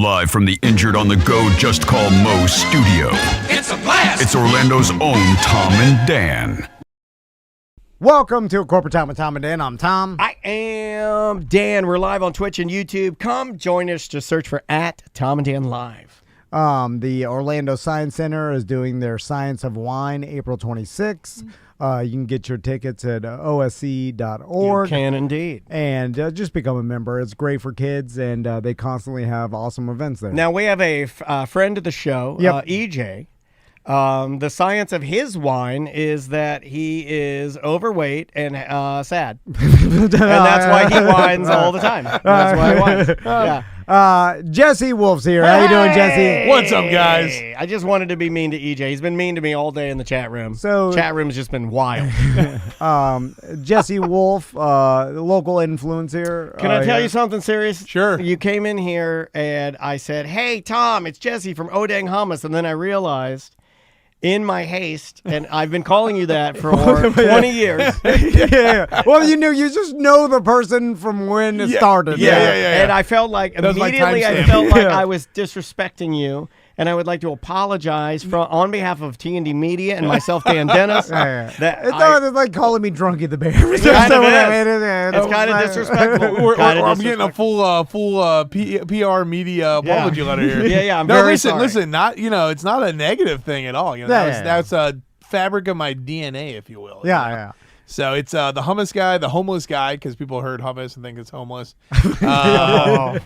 Live from the Injured on the Go Just Call Mo studio. It's a blast! It's Orlando's own Tom and Dan. Welcome to Corporate Time with Tom and Dan. I'm Tom. I am Dan. We're live on Twitch and YouTube. Come join us. Just search for @Tom and Dan Live. The Orlando Science Center is doing their Science of Wine April 26th. You can get your tickets at osc.org. You can indeed. And just become a member. It's great for kids, and they constantly have awesome events there. Now, we have a friend of the show, EJ. The science of his wine is that he is overweight and sad. And that's why he whines all the time. That's why he whines. Yeah. Jesse Wolfe's here. How you doing, Jesse? What's up, guys? I just wanted to be mean to EJ. He's been mean to me all day in the chat room. So chat room's just been wild. Jesse Wolfe, local influencer. Can I tell you something serious? Sure. You came in here and I said, "Hey, Tom, it's Jesse from Odang Hummus," and then I realized, in my haste, and I've been calling you that for 20 years. Yeah. Well, you just know the person from when it started. Yeah. And I felt like immediately I was disrespecting you, and I would like to apologize on behalf of T&D Media and myself, Dan Dennis. It's like calling me Drunky the Bear. It's kind of disrespectful. I'm getting a full PR media apology letter here. Yeah, I'm very sorry. Listen, not it's not a negative thing at all. That's a fabric of my DNA, if you will. Yeah. So it's the hummus guy, the homeless guy, because people heard hummus and think it's homeless. The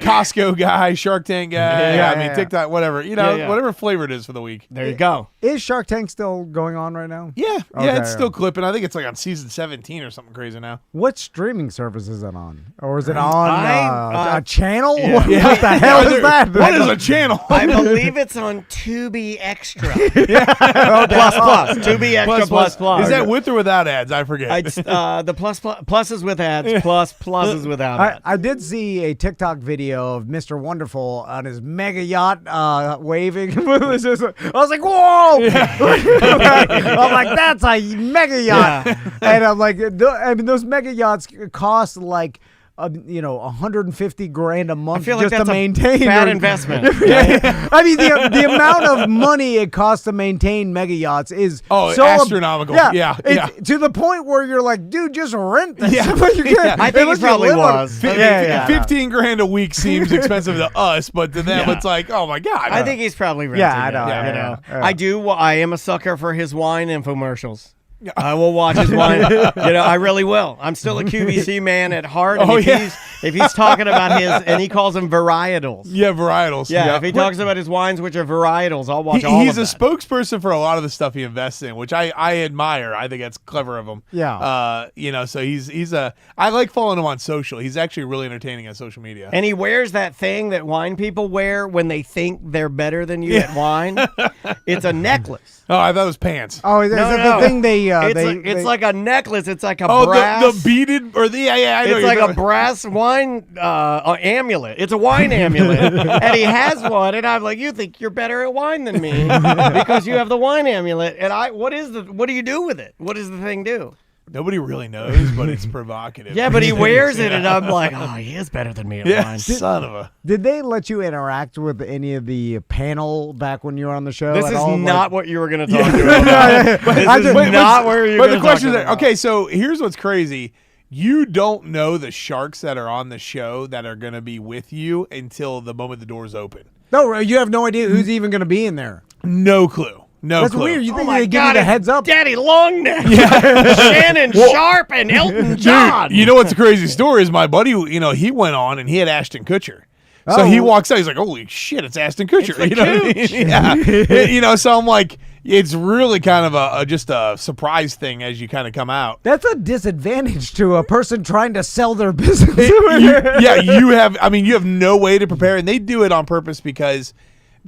Costco guy, Shark Tank guy. TikTok, whatever. Whatever flavor it is for the week. There you go. Is Shark Tank still going on right now? Yeah, it's still clipping. I think it's like on season 17 or something crazy now. What streaming service is it on? Or is it on a channel? Yeah. What the hell is that? What is a channel? I believe it's on Tubi Extra. Plus. Tubi Extra plus. Is that with or without ads? I forget. The plus is with ads, plus is without ads. I did see a TikTok video of Mr. Wonderful on his mega yacht waving. I was like, whoa! I'm like, that's a mega yacht. Yeah. And I'm like, those mega yachts cost like, $150,000 a month just to maintain. Bad investment. I mean, the amount of money it costs to maintain mega yachts is so astronomical. Yeah. To the point where you're like, dude, just rent this. Yeah. I think it probably was. $15,000 a week seems expensive to us, but to them it's like, oh my god. I think he's probably renting. Yeah, I know. I am a sucker for his wine infomercials. I will watch his wine. I really will. I'm still a QVC man at heart. And if he's talking about his, and he calls them varietals. Yeah, varietals. Yeah, if he talks about his wines, which are varietals, I'll watch all of that. He's a spokesperson for a lot of the stuff he invests in, which I admire. I think that's clever of him. Yeah. So I like following him on social. He's actually really entertaining on social media. And he wears that thing that wine people wear when they think they're better than you at wine. It's a necklace. Oh, I thought it was pants. Oh, is that the thing it's like a necklace. It's like a brass. The beaded or the I know. It's like a brass wine amulet. It's a wine amulet, and he has one. And I'm like, you think you're better at wine than me because you have the wine amulet. And what do you do with it? What does the thing do? Nobody really knows, but it's provocative. Yeah, but he wears it, and I'm like, oh, he is better than me at wine. Son of a. Did they let you interact with any of the panel back when you were on the show? This is not what you were going to talk about. This is not where you're going to talk about. But the question is, okay, so here's what's crazy. You don't know the sharks that are on the show that are going to be with you until the moment the doors open. No, you have no idea who's even going to be in there. No clue. That's clue. weird. You think they give you the heads up? Daddy Longneck, Shannon Sharp, and Elton John. Dude, you know what's the crazy story is my buddy, he went on and he had Ashton Kutcher. So he walks out, he's like, holy shit, it's Ashton Kutcher. It's the Yeah. So I'm like, it's really kind of just a surprise thing as you kind of come out. That's a disadvantage to a person trying to sell their business. You have no way to prepare, and they do it on purpose because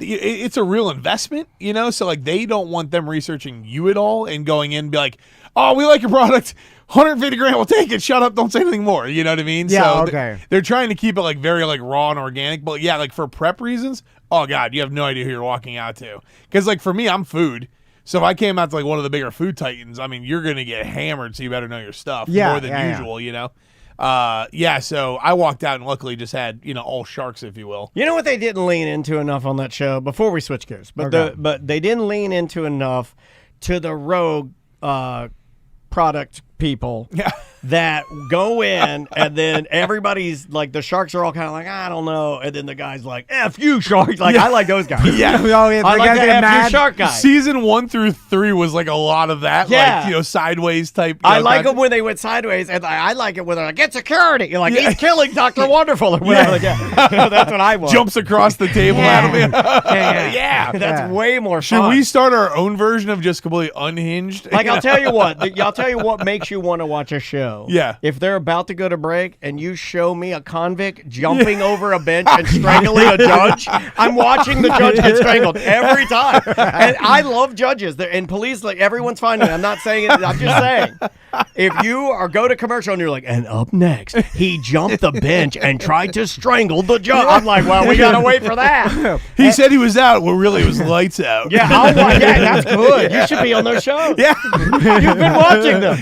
it's a real investment, so like they don't want them researching you at all and going in and be like, oh, we like your product, $150,000, we'll take it, shut up, don't say anything more, you know what I mean? Yeah, so okay. They're trying to keep it like very like raw and organic, but yeah, like for prep reasons, oh god, you have no idea who you're walking out to. Because like for me, I'm food, so if I came out to like one of the bigger food titans, I mean, you're gonna get hammered, so you better know your stuff more than usual, So I walked out and luckily just had, all sharks, if you will. You know what they didn't lean into enough on that show before we switch gears, but but they didn't lean into enough to the rogue product people that go in and then everybody's like, the sharks are all kind of like, I don't know, and then the guy's like, F you sharks, like I like those guys. Oh, yeah, I like the F you shark guy. Season 1 through 3 was like a lot of that, like sideways type. I like them when they went sideways, and I like it when they're like, get security. You're like, he's killing Dr. Wonderful or whatever. Like, that's what I want. Jumps across the table at him. That's way more fun. Should we start our own version of just completely unhinged? Like, I'll tell you what makes you want to watch a show. Yeah. If they're about to go to break and you show me a convict jumping over a bench and strangling a judge, I'm watching the judge get strangled every time. And I love judges. And police, like, everyone's fine with it. I'm not saying it. I'm just saying. If you go to commercial and you're like, and up next, he jumped the bench and tried to strangle the judge. I'm like, well, we got to wait for that. He said he was out. Well, really, it was lights out. Yeah, that's good. You should be on those shows. Yeah. You've been watching them.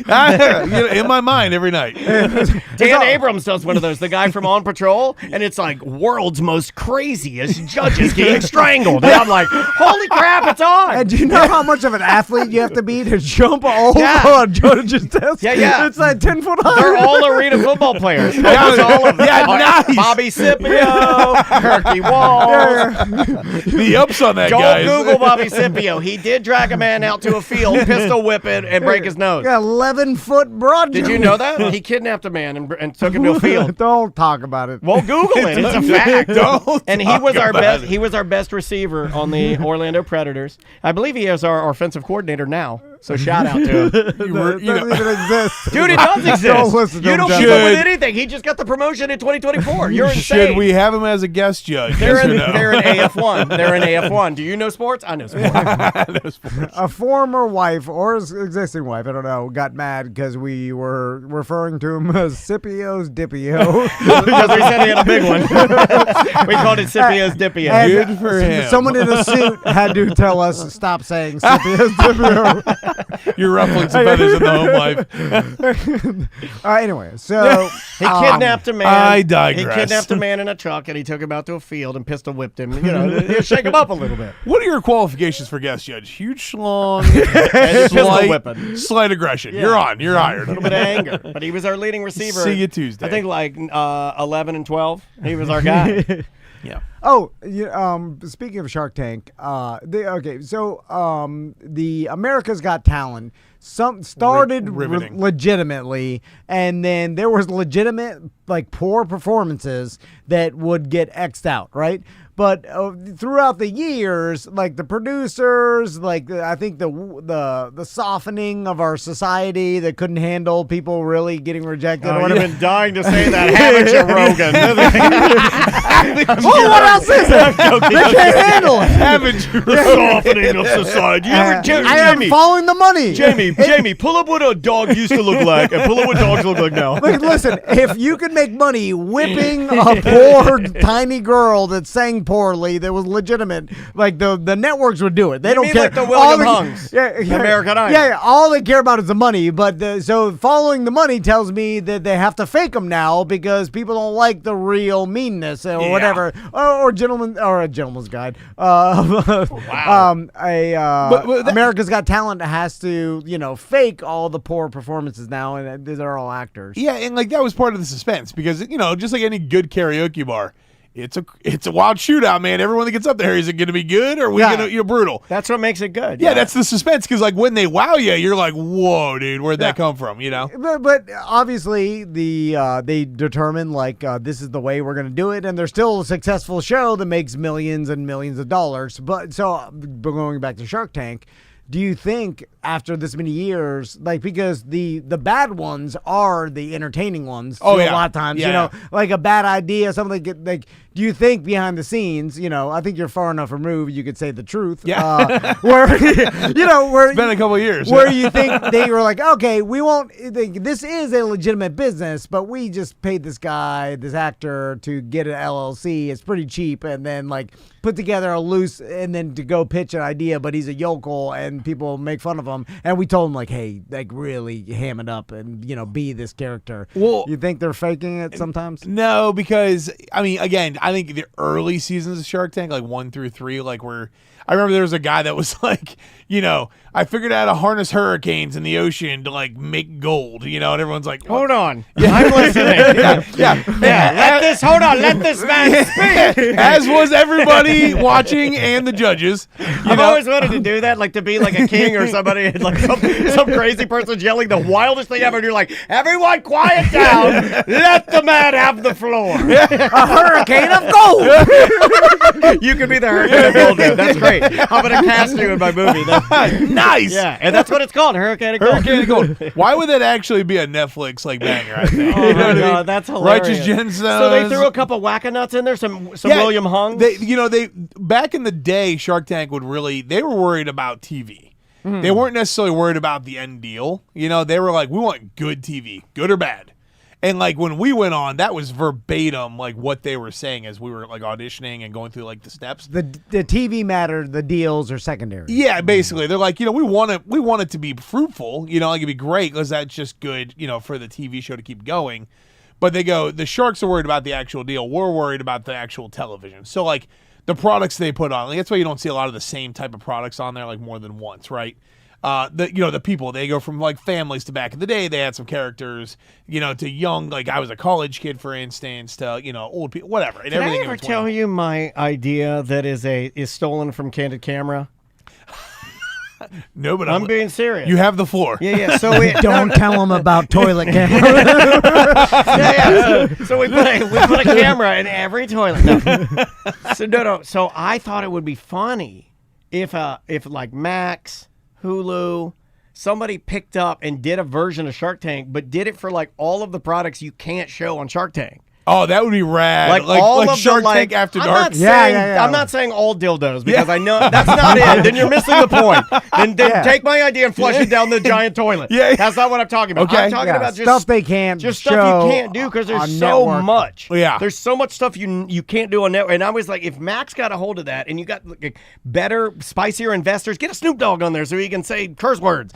In my mind every night. Dan Abrams does one of those, the guy from On Patrol, and it's like, world's most craziest judges getting strangled. And I'm like, holy crap, it's on. And do you know how much of an athlete you have to be to jump over a judge's desk? Yeah. It's like 10 foot high. They're all arena football players. Almost all of them. Yeah, nice. Bobby Scipio, Kirky Walls. The ups on that Go guy. Google Bobby Scipio. He did drag a man out to a field, pistol whip it, and break his nose. Yeah, 11-foot broad. Did you know that? He kidnapped a man and took him to a field. Don't talk about it. Well, Google it. It's a fact. And he was our best. He was our best receiver on the Orlando Predators. I believe he is our offensive coordinator now. So shout out to him. It doesn't even exist. Dude, it does exist. Don't listen to you him, don't Jeff. keep up with anything. He just got the promotion in 2024. You're insane. Should we have him as a guest judge? They're in no? AF1. They're in AF1. Do you know sports? I know sports. A former wife or his existing wife, I don't know, got mad because we were referring to him as Scipio's Dipio. Because we said he had a big one. We called it Scipio's Dipio. And Good for him. Someone in a suit had to tell us stop saying Scipio's Dipio. You're ruffling some feathers in the home life. Anyway, so he kidnapped a man. I digress. He kidnapped a man in a truck and he took him out to a field and pistol whipped him. You shake him up a little bit. What are your qualifications for guest judge? Huge schlong, And pistol whipping. slight aggression. Yeah. You're on. You're hired. A little bit of anger. But he was our leading receiver. See you Tuesday. I think like 11 and 12. He was our guy. Yeah. Oh, speaking of Shark Tank, the America's Got Talent started riveting. legitimately, and then there was legitimate like poor performances that would get X'd out, right? But throughout the years, like the producers, like I think the softening of our society that couldn't handle people really getting rejected. I've been dying to say that, haven't you, Rogan? What else is it? They can't handle it. Haven't you? The softening of society. I am following the money. Jamie, pull up what a dog used to look like and pull up what dogs look like now. Look, listen, if you could make money whipping a poor tiny girl that sang poorly, that was legitimate, like the networks would do it. They don't care. Like the William Hungs, American Idol. Yeah, all they care about is the money. But so following the money tells me that they have to fake them now because people don't like the real meanness or whatever, or a gentleman's guide. Wow. America's Got Talent has to fake all the poor performances now, and these are all actors. Yeah, and like that was part of the suspense because just like any good karaoke bar, it's a wild shootout, man. Everyone that gets up there, is it going to be good or are we going to brutal? That's what makes it good. Yeah, that's the suspense because like when they wow you, you're like, whoa, dude, where'd that come from? But obviously they determine like this is the way we're going to do it, and they're still a successful show that makes millions and millions of dollars. But so going back to Shark Tank. Do you think after this many years, like because the bad ones are the entertaining ones? Oh, a yeah. lot of times, Yeah. like a bad idea, something like. Do do you think behind the scenes, I think you're far enough removed, you could say the truth. Yeah. Where, where It's been a couple of years. where you think they were like, okay, we won't. This is a legitimate business, but we just paid this guy, this actor, to get an LLC. It's pretty cheap, and then like put together a loose, and then to go pitch an idea. But he's a yokel, and people make fun of him. And we told him like, hey, like really ham it up, and be this character. Well, you think they're faking it sometimes? No, because I mean, again, I think the early seasons of Shark Tank, like 1 through 3, like where I remember there was a guy that was like, I figured out how to harness hurricanes in the ocean to like make gold, and everyone's like, hold on, I'm listening. yeah. Let this man speak. As was everybody watching and the judges. I've always wanted to do that, like to be like a king or somebody, and like some crazy person's yelling the wildest thing ever, and you're like, everyone quiet down, let the man have the floor. A hurricane of gold. You could be the hurricane of gold, dude. That's great. I'm gonna cast you in my movie. Nice. Yeah, and that's what it's called, Hurricane of Gold. Hurricane of Gold. Why would that actually be a Netflix like banger? I think. Oh my God, that's hilarious. Righteous Gemstones. So they threw a couple wackanuts in there, some William Hung. They back in the day, Shark Tank they were worried about TV. They weren't necessarily worried about the end deal. They were like, we want good TV, good or bad. And like when we went on, that was verbatim like what they were saying as we were like auditioning and going through like the steps. The TV mattered, the deals are secondary. Yeah, basically. They're like, we want it to be fruitful, like it'd be great because that's just good, for the TV show to keep going. But they go, the Sharks are worried about the actual deal. We're worried about the actual television. So like the products they put on, like, that's why you don't see a lot of the same type of products on there like more than once, right? The people, they go from like families to back in the day, they had some characters, to young, like I was a college kid, for instance, to, old people, whatever. And Did everything I ever tell you my idea that is stolen from Candid Camera? No, but I'm being serious. You have the floor. Yeah. So Don't tell them about toilet camera. So we put a camera in every toilet. No. So I thought it would be funny if like Max, Hulu, somebody picked up and did a version of Shark Tank, but did it for like all of the products you can't show on Shark Tank. Oh, that would be rad. Like all of Shark the, Tank After Dark. I'm not saying all dildos because I know that's not it. Then you're missing the point. Then take my idea and flush it down the giant toilet. Yeah. That's not what I'm talking about. Okay. I'm talking about just stuff they can't just show stuff you can't do because there's so network. much. Yeah. There's so much stuff you can't do on network. And I was like, if Max got a hold of that and you got like, better, spicier investors, get a Snoop Dogg on there so he can say curse words.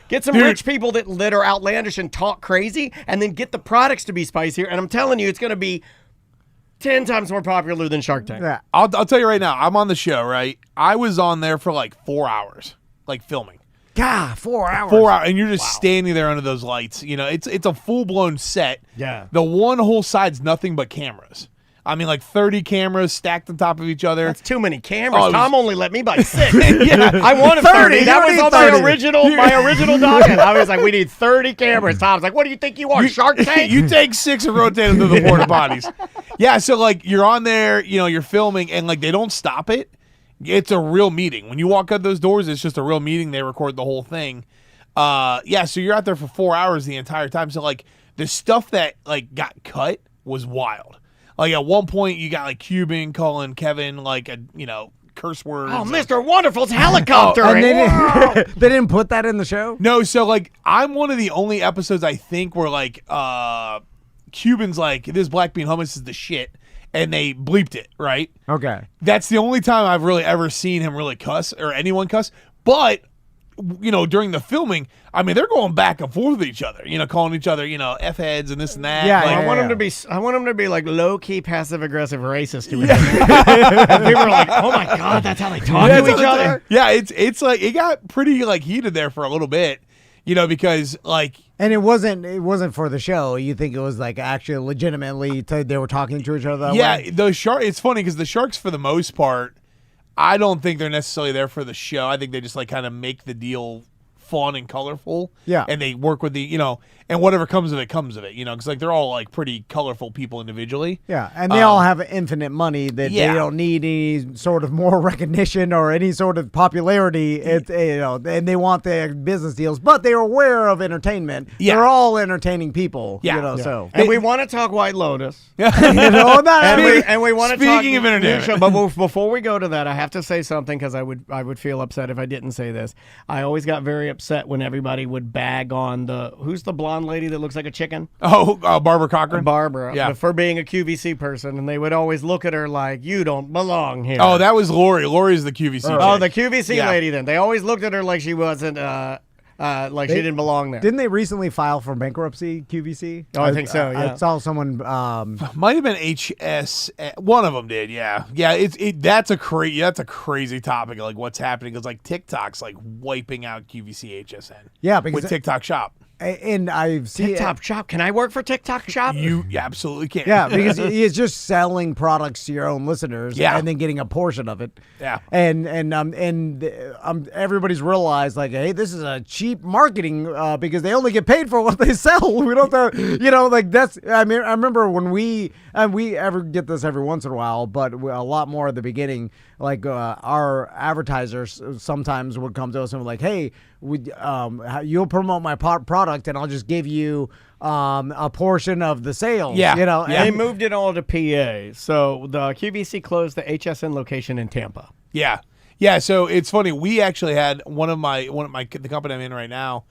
Get some rich people that are outlandish and talk crazy, and then get the products to be spicier. And I'm telling you, it's going to be 10 times more popular than Shark Tank. Yeah. I'll tell you right now, I'm on the show, right? I was on there for like 4 hours, like filming. God, 4 hours. 4 hours, and you're just standing there under those lights. It's a full-blown set. Yeah. The one whole side's nothing but cameras. I mean, like 30 cameras stacked on top of each other. That's too many cameras. Oh, Tom only let me buy 6. Yeah. I wanted 30. That was on 30. my original docket. I was like, we need 30 cameras. Tom's like, what do you think you are, Shark Tank? You take 6 and rotate them to the porta potties. Yeah, so like you're on there, you're filming, and like they don't stop it. It's a real meeting. When you walk out those doors, it's just a real meeting. They record the whole thing. So you're out there for 4 hours the entire time. So like the stuff that like got cut was wild. Like at one point, you got like Cuban calling Kevin like curse words. Oh, Mr. Wonderful's helicopter. And they didn't put that in the show? No, so like I'm one of the only episodes I think where like Cuban's like, this black bean hummus is the shit, and they bleeped it, right? Okay. That's the only time I've really ever seen him really cuss or anyone cuss. But during the filming, I mean, they're going back and forth with each other, calling each other, F heads and this and that. Yeah, like, I want him to be like low key passive aggressive racist to each other. And people are like, oh my God, that's how they talk to each other. Yeah, it's like it got pretty like heated there for a little bit, because like. And it wasn't for the show. You think it was like actually legitimately they were talking to each other that way? Yeah, the shark. It's funny because the Sharks, for the most part, I don't think they're necessarily there for the show. I think they just like kind of make the deal fun and colorful. Yeah. And they work with the, and whatever comes of it, because like they're all like pretty colorful people individually. Yeah, and they all have infinite money that they don't need any sort of moral recognition or any sort of popularity. And they want their business deals, but they're aware of entertainment. Yeah. They're all entertaining people. Yeah. So And we want to talk White Lotus. and we want to talk. Speaking of entertainment. But before we go to that, I have to say something because I would feel upset if I didn't say this. I always got very upset when everybody would bag on who's the blonde lady that looks like a chicken? Oh, Barbara Cochran. Barbara, for being a QVC person, and they would always look at her like, you don't belong here. Oh, that was Lori. Lori's the QVC. Oh, chick. the QVC lady then. They always looked at her like she wasn't, she didn't belong there. didn't they recently file for bankruptcy, QVC? Oh, I think so, yeah. I saw someone. Might have been HS. One of them did, yeah. That's a crazy topic. Like what's happening because like TikTok's like wiping out QVC HSN. Yeah, because with TikTok Shop. And I've seen TikTok Shop. Can I work for TikTok Shop? You absolutely can. Yeah, because it's just selling products to your own listeners, and then getting a portion of it. Yeah, and everybody's realized like, hey, this is a cheap marketing because they only get paid for what they sell. We don't, like that's. I mean, I remember when we ever get this every once in a while, but a lot more at the beginning. Like our advertisers sometimes would come to us and be like, hey, you'll promote my product and I'll just give you a portion of the sales. Yeah. They moved it all to PA. So the QVC closed the HSN location in Tampa. Yeah. So it's funny. We actually had the company I'm in right now.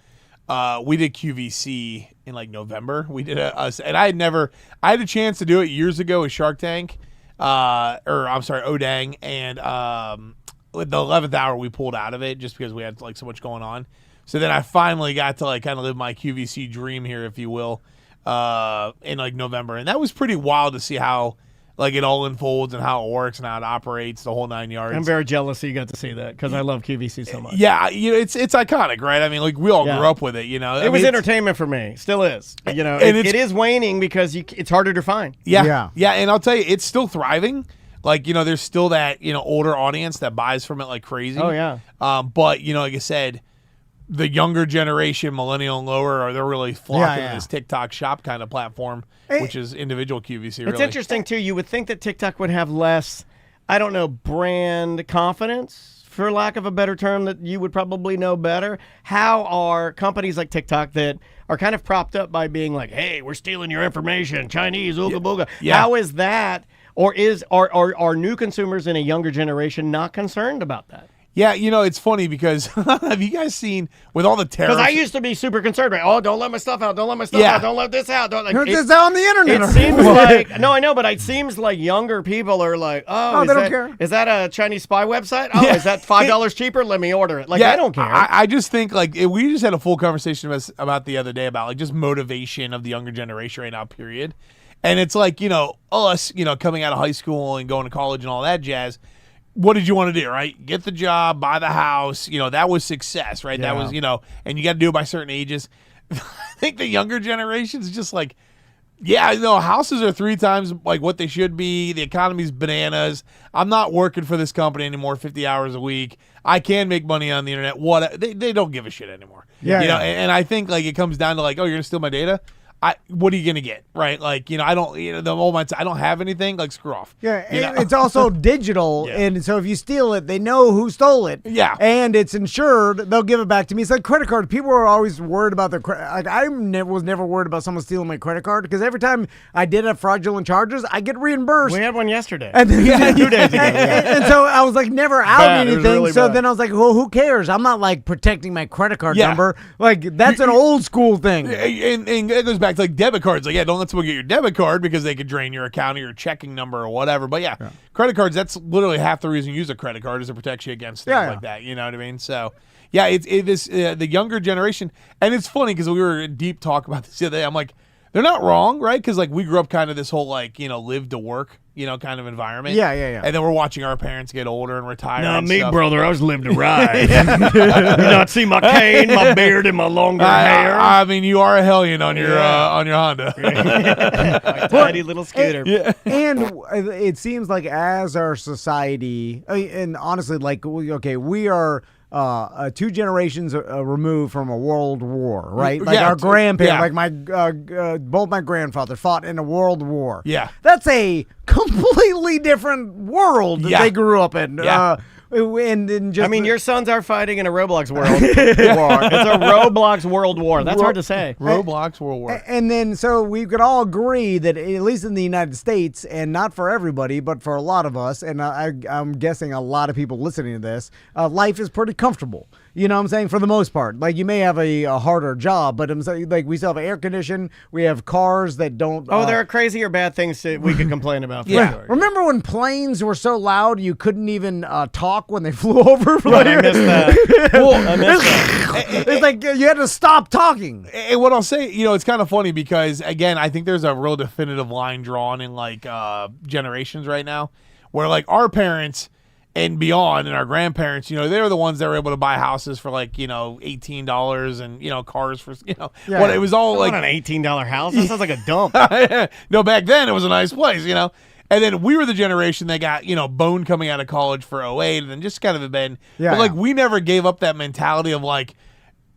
We did QVC in like November. We did and I had a chance to do it years ago with Shark Tank. Odang, and with the 11th hour we pulled out of it just because we had like so much going on. So then I finally got to like kind of live my QVC dream here, if you will, in like November, and that was pretty wild to see how like it all unfolds and how it works and how it operates, the whole 9 yards. I'm very jealous that you got to see that because I love QVC so much. Yeah, it's iconic, right? I mean, like we all grew up with it, It was entertainment for me, still is. It is waning because it's harder to find. Yeah, and I'll tell you, it's still thriving. Like there's still that older audience that buys from it like crazy. Oh yeah. But like I said, the younger generation, millennial and lower, they're really flocking to this TikTok Shop kind of platform, which is individual QVC. Really. It's interesting too. You would think that TikTok would have less, I don't know, brand confidence, for lack of a better term, that you would probably know better. How are companies like TikTok that are kind of propped up by being like, hey, we're stealing your information, Chinese, ooga booga. Yeah. How is that, or are new consumers in a younger generation not concerned about that? Yeah, it's funny because have you guys seen with all the tariffs? Because I used to be super concerned, right? Oh, don't let my stuff out. Don't let my stuff out. Don't let this out. It's out on the internet. It seems like, no, I know, but it seems like younger people are like, they don't care. Is that a Chinese spy website? Oh, is that $5 cheaper? Let me order it. Like, I don't care. I just think like we just had a full conversation about the other day about like just motivation of the younger generation right now, period. And it's like, us, coming out of high school and going to college and all that jazz. What did you want to do, right? Get the job, buy the house. That was success, right? Yeah. That was, and you got to do it by certain ages. I think the younger generation's just like, houses are 3 times like what they should be. The economy's bananas. I'm not working for this company anymore 50 hours a week. I can make money on the internet. They don't give a shit anymore. And I think like it comes down to like, oh, you're going to steal my data? What are you gonna get, right? Like, I don't, the whole mindset, I don't have anything. Like, screw off. Yeah, it's also digital, and so if you steal it, they know who stole it. Yeah, and it's insured. They'll give it back to me. It's like credit card. People are always worried about their credit. Like I was never worried about someone stealing my credit card because every time I did have fraudulent charges, I get reimbursed. We had one yesterday. And then, 2 days ago. And so I was like never out anything. Really so bad. then I was like, well, who cares? I'm not like protecting my credit card Yeah. number. Like that's an old school thing. And it goes back to like debit cards. Like, don't let someone get your debit card because they could drain your account or your checking number or whatever. But credit cards, that's literally half the reason you use a credit card is to protect you against things like that. You know what I mean? So, it is the younger generation. And it's funny because we were in deep talk about this the other day. I'm like, they're not wrong, right? Because like we grew up kind of this whole like, live to work, kind of environment. Yeah. And then we're watching our parents get older and retire. Not and me, stuff. brother. I was live to ride. You not see my cane, my beard, and my longer hair? I mean, you are a hellion on your Honda. My tiny little scooter. And it seems like as our society, and honestly, like, okay, we are 2 generations removed from a world war, right? Like Yeah, our grandparents, yeah. like my both my grandfathers fought in a world war. Yeah. That's a completely different world that Yeah. they grew up in. Yeah. And then just I mean, your sons are fighting in a Roblox world war. It's a Roblox world war. That's hard to say. Roblox World War. And then, so we could all agree that, at least in the United States, and not for everybody, but for a lot of us, and I'm guessing a lot of people listening to this, life is pretty comfortable. You know what I'm saying? For the most part. Like, you may have a harder job, but I'm saying, like, we still have air conditioning. We have cars that don't. Oh, there are crazier bad things that we could complain about. For Yeah. sure. Remember when planes were so loud you couldn't even talk when they flew over? I missed that. I missed that. It's like you had to stop talking. And what I'll say, it's kind of funny because, again, I think there's a real definitive line drawn in, like, generations right now where, like, our parents and beyond and our grandparents, they were the ones that were able to buy houses for, like, $18 and, cars for, Yeah. it was all, Like like, an $18 house? That sounds like a dump. no, back then it was a nice place, And then we were the generation that got, boned coming out of college for '08 and then just kind of been. Yeah, but, like, yeah. we never gave up that mentality of, like,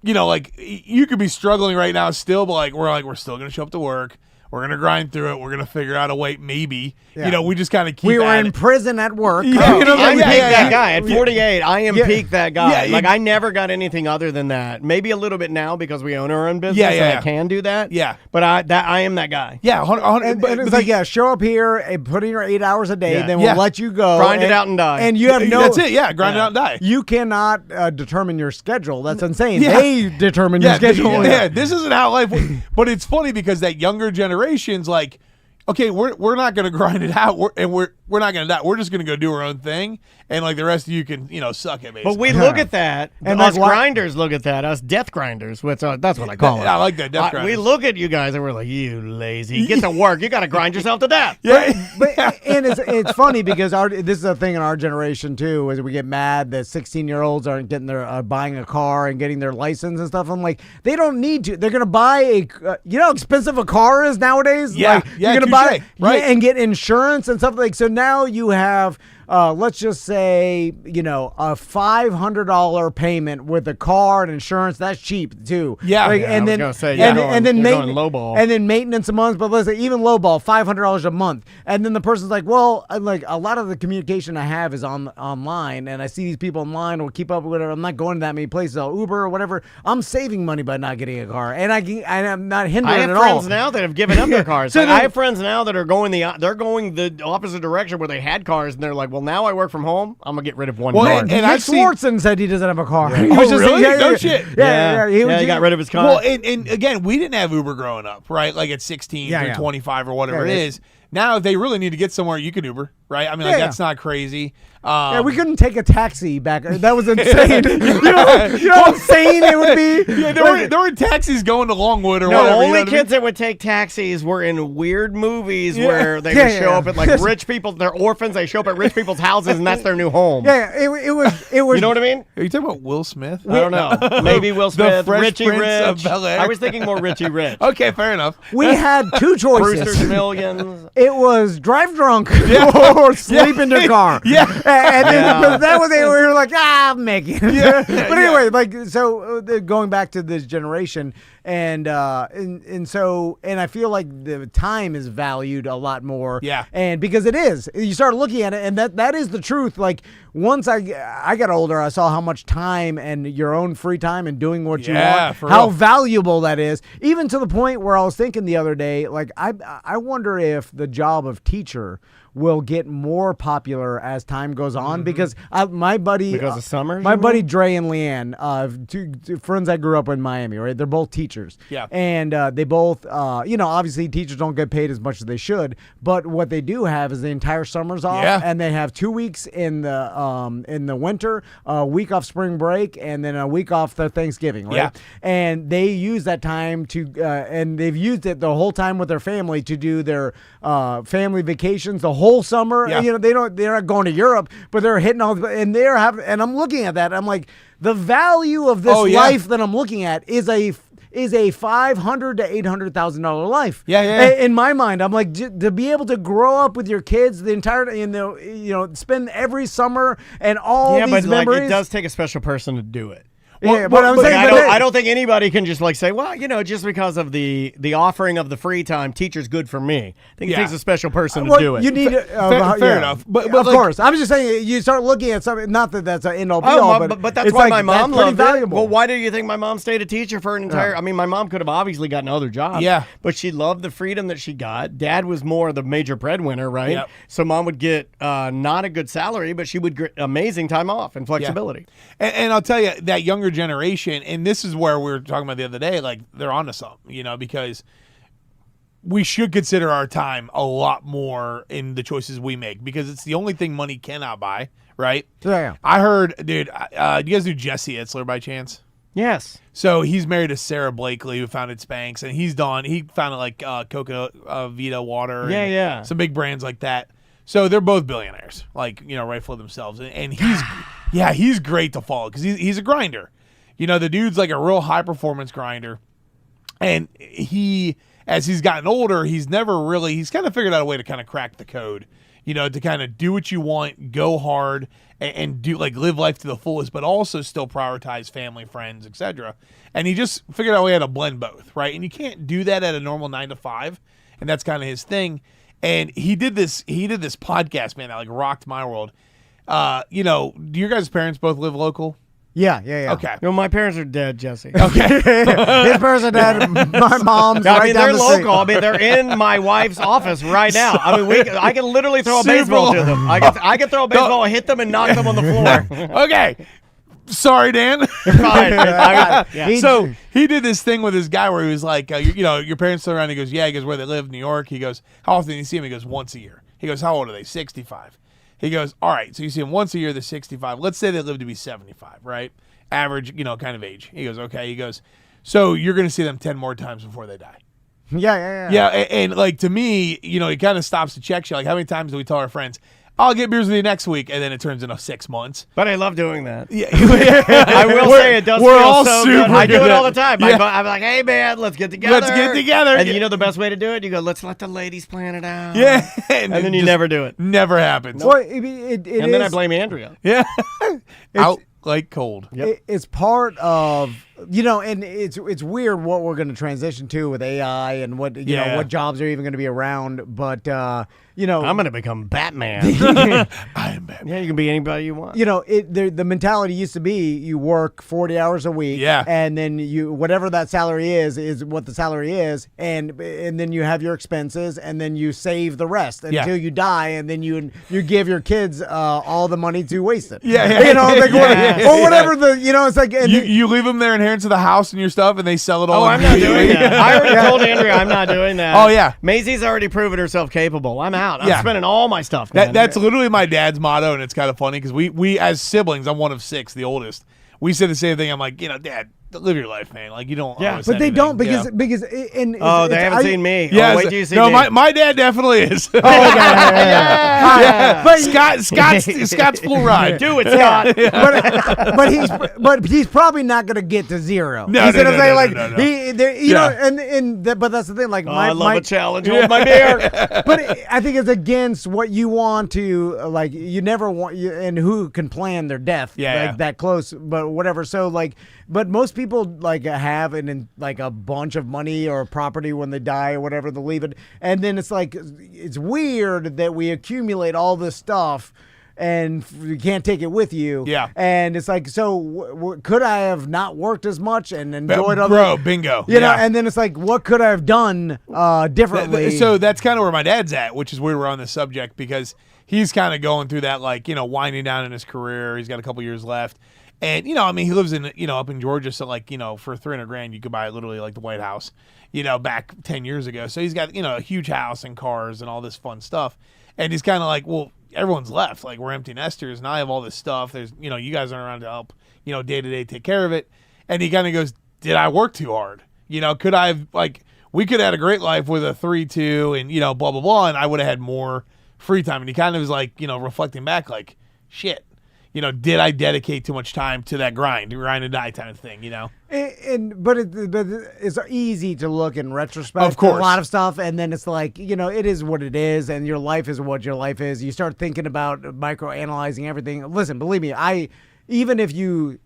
like, you could be struggling right now still, but, like, we're still going to show up to work. We're going to grind through it. We're going to figure out a way, maybe. Yeah. We just kind of keep We were at in it. prison at work. Yeah. I'm Yeah, peak yeah, that yeah. guy. At 48, I am Yeah. peak that guy. Yeah, Like, I never got anything other than that. Maybe a little bit now because we own our own business Yeah, yeah, and yeah. I can do that. Yeah. But I am that guy. Yeah, 100, And but it's the- like, show up here and put in your 8 hours a day, Yeah. then we'll Yeah. let you go. Grind it out and die. And you have no. that's it. Yeah, grind it out and die. You cannot determine your schedule. That's insane. Yeah. They determine your schedule. Yeah, this isn't how life. But it's funny because that younger generation's like, okay, we're not gonna grind it out, we're not gonna die. We're just gonna go do our own thing, and like the rest of you can suck it. Basically. But we look at that, And us like, why- grinders look at that, us death grinders, which that's what I call it. I like that, death We grinders. look at you guys and we're like, you lazy. Get to work. You got to grind yourself to death. Yeah, But and it's funny because this is a thing in our generation too, is we get mad that 16-year-olds aren't getting their buying a car and getting their license and stuff. I'm like, they don't need to. They're gonna buy you know how expensive a car is nowadays. Yeah, like, yeah, you're gonna buy touche, right. and get insurance and stuff like. So now you have. Let's just say, a $500 payment with a car and insurance. That's cheap too. Yeah. Like, Yeah, I and was then gonna say, and, you're and then going maintenance, lowball. and then maintenance a month. But let's say even lowball, $500 a month. And then the person's like, well, like a lot of the communication I have is online, and I see these people online or keep up with whatever. I'm not going to that many places. I'll Uber or whatever. I'm saving money by not getting a car, and I'm not hindering I have at friends all. now that have given up their cars. So Like, then- I have friends now that are going the opposite direction where they had cars and they're like, well, now I work from home. I'm gonna get rid of one Well, car. and Nick I've seen- Swartzen said he doesn't have a car. He Oh, was just really? yeah, No yeah, shit. Yeah, he got rid of his car. Well, and again, we didn't have Uber growing up, right? Like at 16 Yeah, or yeah. 25 or whatever Yeah, it it is. Now, if they really need to get somewhere, you can Uber, right? I mean, Yeah, that's not crazy. Yeah, we couldn't take a taxi back. That was insane. you know how insane it would be? Yeah, there were taxis going to Longwood or no, whatever. only you know what I mean? kids that would take taxis were in weird movies Yeah. where they Yeah, would show yeah. up at like rich people. They're orphans. They show up at rich people's houses, and that's their new home. Yeah, it was. You know what I mean? Are you talking about Will Smith? I don't know. Maybe Will The Smith, Fresh Richie Prince Rich. of Bel-Air. I was thinking more Richie Rich. Okay, fair enough. We had two choices. Brewster's Millions. It was drive drunk or sleep in your car. Yeah. And then Yeah. but that was it. We were like, I'm making it. Yeah. But anyway, like, so going back to this generation, and so I feel like the time is valued a lot more. Yeah. And because it is, you start looking at it, and that is the truth. Like, once I got older, I saw how much time and your own free time and doing what you Yeah, want, for how real. valuable that is. Even to the point where I was thinking the other day, like, I wonder if the job of teacher will get more popular as time goes on, because my buddy, Because of summers, my you buddy mean? Dre and Leanne, two friends I grew up in Miami, right? They're both teachers. Yeah. And they both, obviously teachers don't get paid as much as they should, but what they do have is the entire summer's off, Yeah. and they have 2 weeks in the winter, a week off spring break, and then a week off the Thanksgiving, right? Yeah. And they use that time to, and they've used it the whole time with their family to do their family vacations the whole summer. Yeah. They're not going to Europe, but they're hitting all, and and I'm looking at that. I'm like, the value of this Oh, yeah. life that I'm looking at is is a $500,000 to $800,000 life. Yeah. In my mind, I'm like, to be able to grow up with your kids the entire, spend every summer and all these but memories. it does take a special person to do it. Yeah, but I'm saying, I don't think anybody can just say, well, just because of the offering of the free time, teacher's good for me. I think it takes a special person to do it. You need fair enough. But of course, I'm just saying you start looking at something. Not that that's an end all be all, but that's why my mom loved it. Well, why do you think my mom stayed a teacher for an entire? I mean, my mom could have obviously gotten other jobs. Yeah, but she loved the freedom that she got. Dad was more the major breadwinner, right? Yep. So mom would get not a good salary, but she would get amazing time off and flexibility. Yeah. And I'll tell you, that younger generation. And this is where we were talking about the other day, like they're onto something, because we should consider our time a lot more in the choices we make because it's the only thing money cannot buy, right? Yeah. I heard, dude, do you guys know Jesse Itzler by chance? Yes. So he's married to Sarah Blakely, who founded Spanx, and he founded like Coconut Vita water. Yeah. Some big brands like that. So they're both billionaires, like, rightfully themselves. And he's great to follow because he's a grinder. The dude's like a real high-performance grinder. And as he's gotten older, he's kind of figured out a way to kind of crack the code, to kind of do what you want, go hard, and do live life to the fullest, but also still prioritize family, friends, etc. And he just figured out a way how to blend both, right? And you can't do that at a normal 9 to 5, and that's kind of his thing. And he did this podcast, man, that rocked my world. Do your guys' parents both live local? Yeah. Okay. My parents are dead, Jesse. Okay. His parents are dead. My mom's right down they're the local. street. I mean, they're in my wife's office right now. I mean, I can literally throw a baseball to them. I can throw a baseball, hit them, and knock them on the floor. Okay. Sorry, Dan. Fine. So he did this thing with this guy where he was like, your parents still around? He goes, yeah. He goes, where they live, New York. He goes, how often do you see him? He goes, once a year. He goes, how old are they? 65. He goes, all right. So you see them once a year. They're 65. Let's say they live to be 75, right? Average, kind of age. He goes, okay. He goes, so you're going to see them 10 more times before they die. Yeah. And to me, it kind of stops to check you. Like, how many times do we tell our friends, I'll get beers with you next week, and then it turns into 6 months. But I love doing that. Yeah. I will say it does we're feel all so super good. I do good it all at the time. Yeah. I'm like, hey, man, let's get together. And you know the best way to do it? You go, let's let the ladies plan it out. Yeah. And then you never do it. Never happens. Well, then I blame Andrea. Yeah. Out like cold. Yep. It's part of, and it's weird what we're going to transition to with AI and what what jobs are even going to be around. But I'm going to become Batman. I am Batman. Yeah, you can be anybody you want. The mentality used to be you work 40 hours a week, and then whatever that salary is what the salary is, and then you have your expenses, and then you save the rest until you die, and then you give your kids all the money to waste it. Or whatever it's like. And you leave them their inheritance of the house and your stuff, and they sell it all. Oh, I'm not doing that. I already told Andrea I'm not doing that. Oh yeah, Maisie's already proven herself capable. I'm out. I'm spending all my stuff. That's literally my dad's motto, and it's kind of funny because we as siblings, I'm one of 6, the oldest. We say the same thing. I'm like, Dad, live your life, man. Like you don't. Yeah, but they don't because they haven't seen me. Yeah, wait till you see me. No, my dad definitely is. Oh, yeah. But Scott's full ride. Do it, Scott. But he's probably not going to get to 0. No, you know, no. but that's the thing. Like I love a challenge. Hold my beer. But I think it's against what you want to like. You never want and who can plan their death that close, but whatever. So but most people have a bunch of money or property when they die or whatever, they leave it, and then it's weird that we accumulate all this stuff and you can't take it with you. Yeah. And it's like, so could I have not worked as much and enjoyed other? Bro, bingo. You know, and then it's like, what could I have done differently? So that's kind of where my dad's at, which is weird we're on this subject because he's kind of going through that, winding down in his career. He's got a couple years left. And, he lives in, up in Georgia. So, for $300,000, you could buy literally the White House, back 10 years ago. So he's got, a huge house and cars and all this fun stuff. And he's kind of like, well, everyone's left. We're empty nesters and I have all this stuff. There's, you guys aren't around to help, day to day take care of it. And he kind of goes, did I work too hard? Could I have, we could have had a great life with a 3-2 and, blah, blah, blah. And I would have had more free time. And he kind of was reflecting back shit. did I dedicate too much time to that grind and die kind of thing, But it's easy to look in retrospect. Of course. A lot of stuff, and then it's like, it is what it is, and your life is what your life is. You start thinking about microanalyzing everything. Listen, believe me, even if you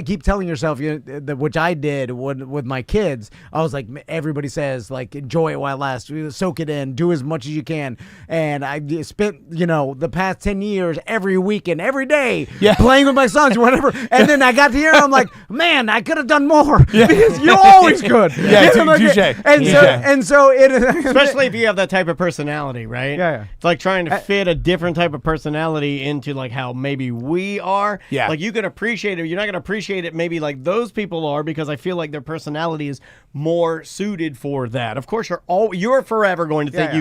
keep telling yourself, which I did with my kids, I was like, everybody says, like, enjoy it while it lasts, soak it in, do as much as you can. And I spent, the past 10 years, every weekend, every day, playing with my sons, whatever. And then I got to here, and I'm like, man, I could have done more. Because you always could. Yeah, touche. And so it is. Especially if you have that type of personality, right? Yeah. It's like trying to fit a different type of personality into, like, how maybe we are. Yeah. Like, you can appreciate it. You're not going to appreciate it maybe like those people are, because I feel like their personality is more suited for that. Of course, you're forever going to think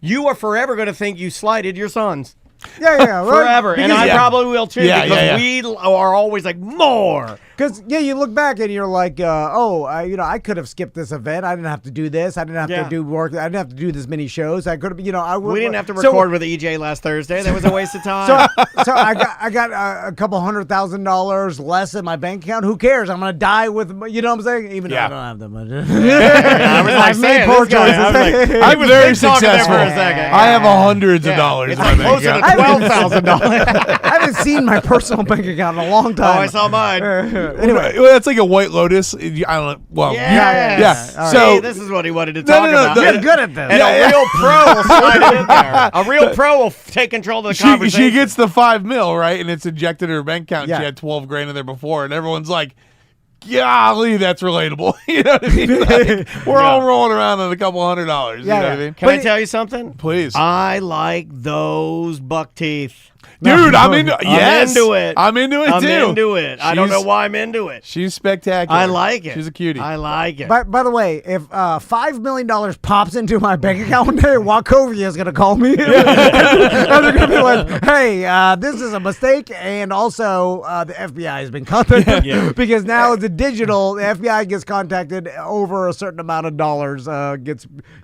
you are forever going to think you slighted your sons. Yeah, forever. And I probably will too, because we are always like, more. Because, you look back and you're like, I could have skipped this event. I didn't have to do this. I didn't have to do work. I didn't have to do this many shows. I could have, we didn't have to record with EJ last Thursday. That was a waste of time. So I got a couple $100,000 less in my bank account. Who cares? I'm going to die with, you know what I'm saying? Even though I don't have that much. I was like, I've made poor choices. I'm very successful. There for a second. I have hundreds of dollars in my bank Closer account. to $12,000. I haven't seen my personal bank account in a long time. Oh, I saw mine. Anyway. Well, that's like a White Lotus. I don't know. Well, yeah. All right. So See, this is what he wanted to talk about. You're good at this. And a real pro will slide it in there. A real pro will take control of the conversation. she gets the $5 million, right, and it's injected in her bank account. Yeah. She had $12 grand in there before, and everyone's like, golly, that's relatable. You know what I mean? Like, we're all rolling around on a couple $100. You know what I mean? Can I tell you something? Please. I like those buck teeth. Dude, I'm into it. Yes. I'm into it. I'm into it, I'm too. into it. I don't know why I'm into it. She's spectacular. I like it. She's a cutie. I like it. By the way, if $5 million pops into my bank account one day, Wachovia is going to call me. And they're going to be like, hey, this is a mistake. And also, the FBI has been contacted. Because now it's a digital. The FBI gets contacted over a certain amount of dollars,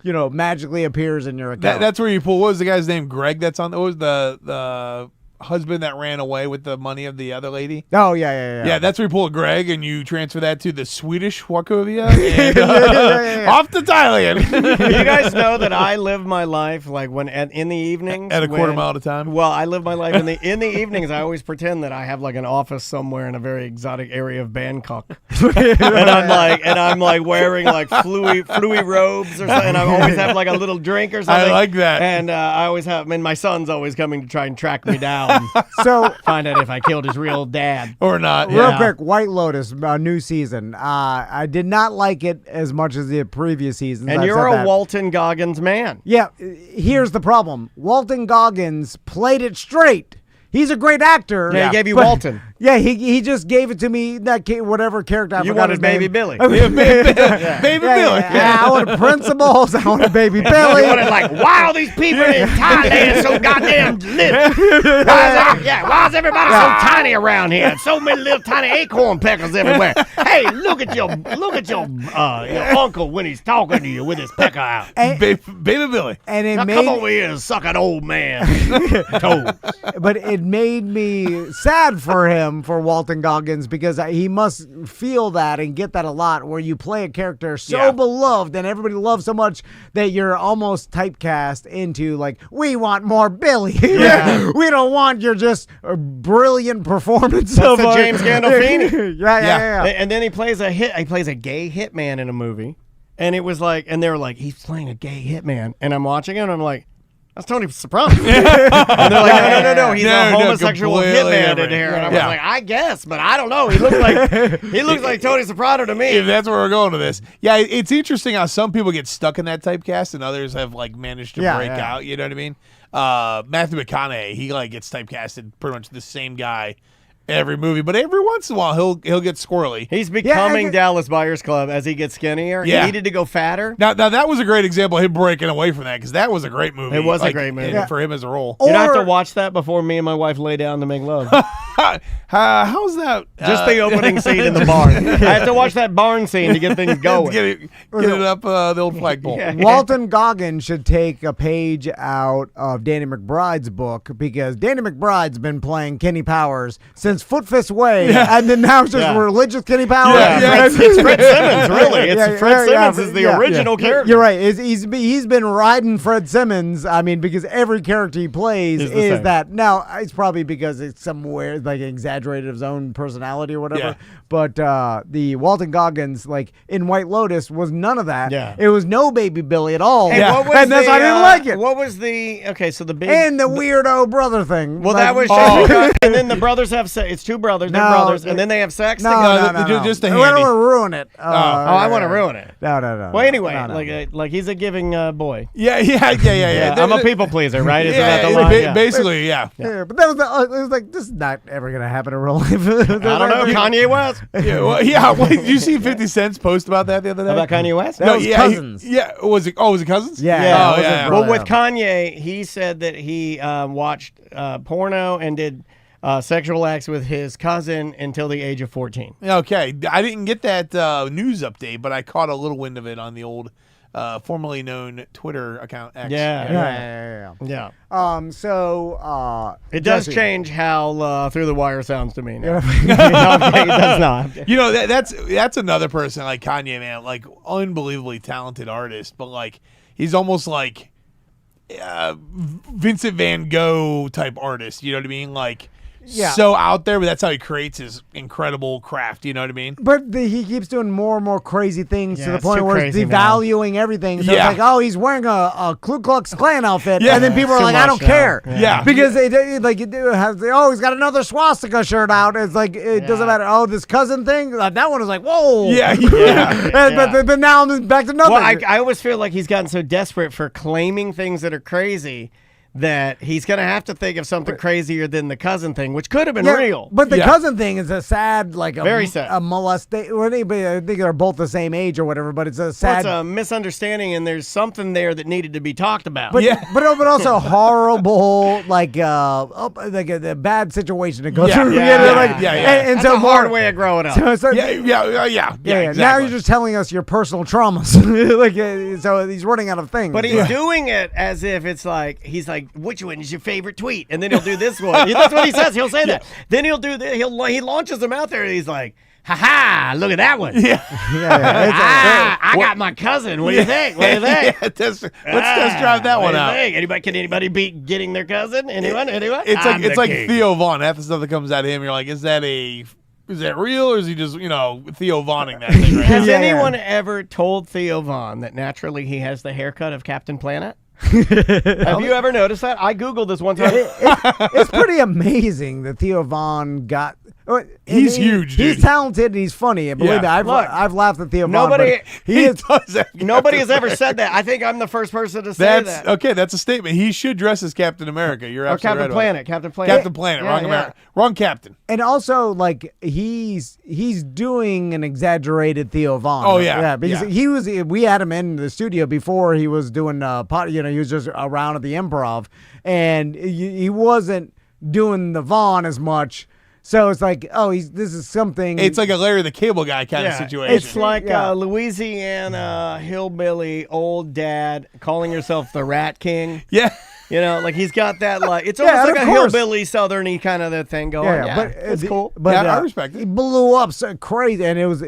magically appears in your account. That's where you pull. What was the guy's name? Greg that's on. What was the husband that ran away with the money of the other lady? Oh, yeah. Yeah, that's where you pull a Greg and you transfer that to the Swedish Wachovia and off to Thailand. You guys know that I live my life like in the evenings at a quarter mile at a time. Well, I live my life in the evenings. I always pretend that I have like an office somewhere in a very exotic area of Bangkok, and I'm like wearing like fluey robes or something. And I always have like a little drink or something. I like that. And I always have. And my son's always coming to try and track me down. So find out if I killed his real dad or not. Real quick, White Lotus, new season. I did not like it as much as the previous seasons. And you're a Walton Goggins man. Yeah, here's the problem. Walton Goggins played it straight. He's a great actor. Yeah, he gave you Walton. Yeah, he just gave it to me, whatever character I You forgot wanted his Baby name. Billy. Baby Billy. Yeah, I wanted principals. I wanted Baby Billy. You wanted like, why are these people in Thailand so goddamn little? Why is everybody so tiny around here? So many little tiny acorn peckers everywhere. Hey, look at your uncle when he's talking to you with his pecker out. Baby Billy. And now come over here and suck an old man toes. But it made me sad for him, for Walton Goggins, because he must feel that and get that a lot, where you play a character so beloved and everybody loves so much that you're almost typecast into like, we want more Billy. We don't want your just brilliant performance. That's the James Gandolfini. Yeah. And then he plays a gay hitman in a movie, and it was like, and they were like, he's playing a gay hitman, and I'm watching it, and I'm like, that's Tony Soprano. And they're like, no, he's a homosexual hitman in here. And I was like, I guess, but I don't know. He looks like Tony Soprano to me. If that's where we're going to this. Yeah, it's interesting how some people get stuck in that typecast and others have like managed to break out. You know what I mean? Matthew McConaughey, he like gets typecasted pretty much the same guy every movie, but every once in a while he'll get squirrely. He's becoming Dallas Buyers Club as he gets skinnier. Yeah. He needed to go fatter. Now that was a great example of him breaking away from that, because that was a great movie. It was a great movie for him as a role. You have to watch that before me and my wife lay down to make love. How's that? Just the opening scene in the barn. I have to watch that barn scene to get things going. Get it up the old flagpole. Walton Goggins should take a page out of Danny McBride's book because Danny McBride's been playing Kenny Powers since Foot Fist Way, and then now it's just religious Kenny Powers. It's Fred Simmons, really. Fred Simmons is the original character. You're right. He's been riding Fred Simmons. I mean, because every character he plays is that. Now, it's probably because it's somewhere like exaggerated of his own personality or whatever. Yeah. But the Walton Goggins, like in White Lotus, was none of that. Yeah. It was no Baby Billy at all. And And that's why I didn't like it. What was the so the big And the weirdo brother thing. Well, like, that was and then the brothers have sex. It's two brothers, they're brothers, and then they have sex together. No. Just a I handy. don't want to ruin it. I want to ruin it. No. Well, anyway, No. like he's a giving boy. Yeah. I'm a people pleaser, right? Isn't that the line? Basically, yeah. Yeah, but that was it was like this is not ever gonna happen in real life. I don't know. Kanye West. Did you see 50 Cent's post about that the other day? About Kanye West? That was Cousins. Was it? Oh, was it Cousins? Yeah. Well, with Kanye, he said that he watched porno and did sexual acts with his cousin until the age of 14. Okay, I didn't get that news update, but I caught a little wind of it on the old, formerly known Twitter account. X. Yeah. So it does Jesse. change how Through the Wire sounds to me now. It does not. You know that's another person like Kanye, man, like unbelievably talented artist, but like he's almost like Vincent Van Gogh type artist. You know what I mean? Like. Yeah. So out there, but that's how he creates his incredible craft. You know what I mean? But he keeps doing more and more crazy things to the it's point too where it's crazy devaluing everything. So it's like, oh, he's wearing a Ku Klux Klan outfit, Yeah. and then people are Too like, I much don't care, now. Yeah. because they he's got another swastika shirt out. It's like it doesn't matter. Oh, this cousin thing, that one was like, whoa, But now I'm back to nothing. Well, I always feel like he's gotten so desperate for claiming things that are crazy that he's going to have to think of something crazier than the cousin thing, which could have been real. But the cousin thing is a sad, like Very sad. a molestation. Well, I think they're both the same age or whatever, but it's a sad. It's a misunderstanding, and there's something there that needed to be talked about. But but also horrible, like a bad situation to go through. And That's so a hard way of growing up. So Yeah. Exactly. Now you're just telling us your personal traumas. So he's running out of things. But he's doing it as if it's like he's like, which one is your favorite tweet? And then he'll do this one. That's what he says. He'll say that. Then he'll do this. He launches them out there, and he's like, ha ha! Look at that one. I got my cousin. What do you think? What do you think? Let's test drive that one out. Can anybody beat getting their cousin? Anyone? It's like Theo Vaughn. Half the stuff that comes out of him, you're like, is that real, or is he just Theo Vaughning that thing? Right? Has anyone ever told Theo Vaughn that naturally he has the haircut of Captain Planet? Have you ever noticed that? I Googled this one time. It's pretty amazing that Theo Vaughn got. He's huge, dude. He's talented and he's funny. And believe me, I've laughed at Theo Vaughn. Nobody has ever said that. I think I'm the first person to say that. Okay, that's a statement. He should dress as Captain America. You're absolutely right. Captain Planet. Captain Planet. Wrong America. Wrong Captain. And also, like he's doing an exaggerated Theo Vaughn. Oh yeah, because he was. We had him in the studio before he was doing he was just around at the Improv, and he wasn't doing the Vaughn as much. So it's like, this is something. It's like a Larry the Cable Guy kind of situation. It's like Louisiana hillbilly old dad calling yourself the Rat King. Yeah. Like he's got that it's almost like a hillbilly southerny kind of that thing going. But it's cool. But I respect it. He blew up so crazy, and it was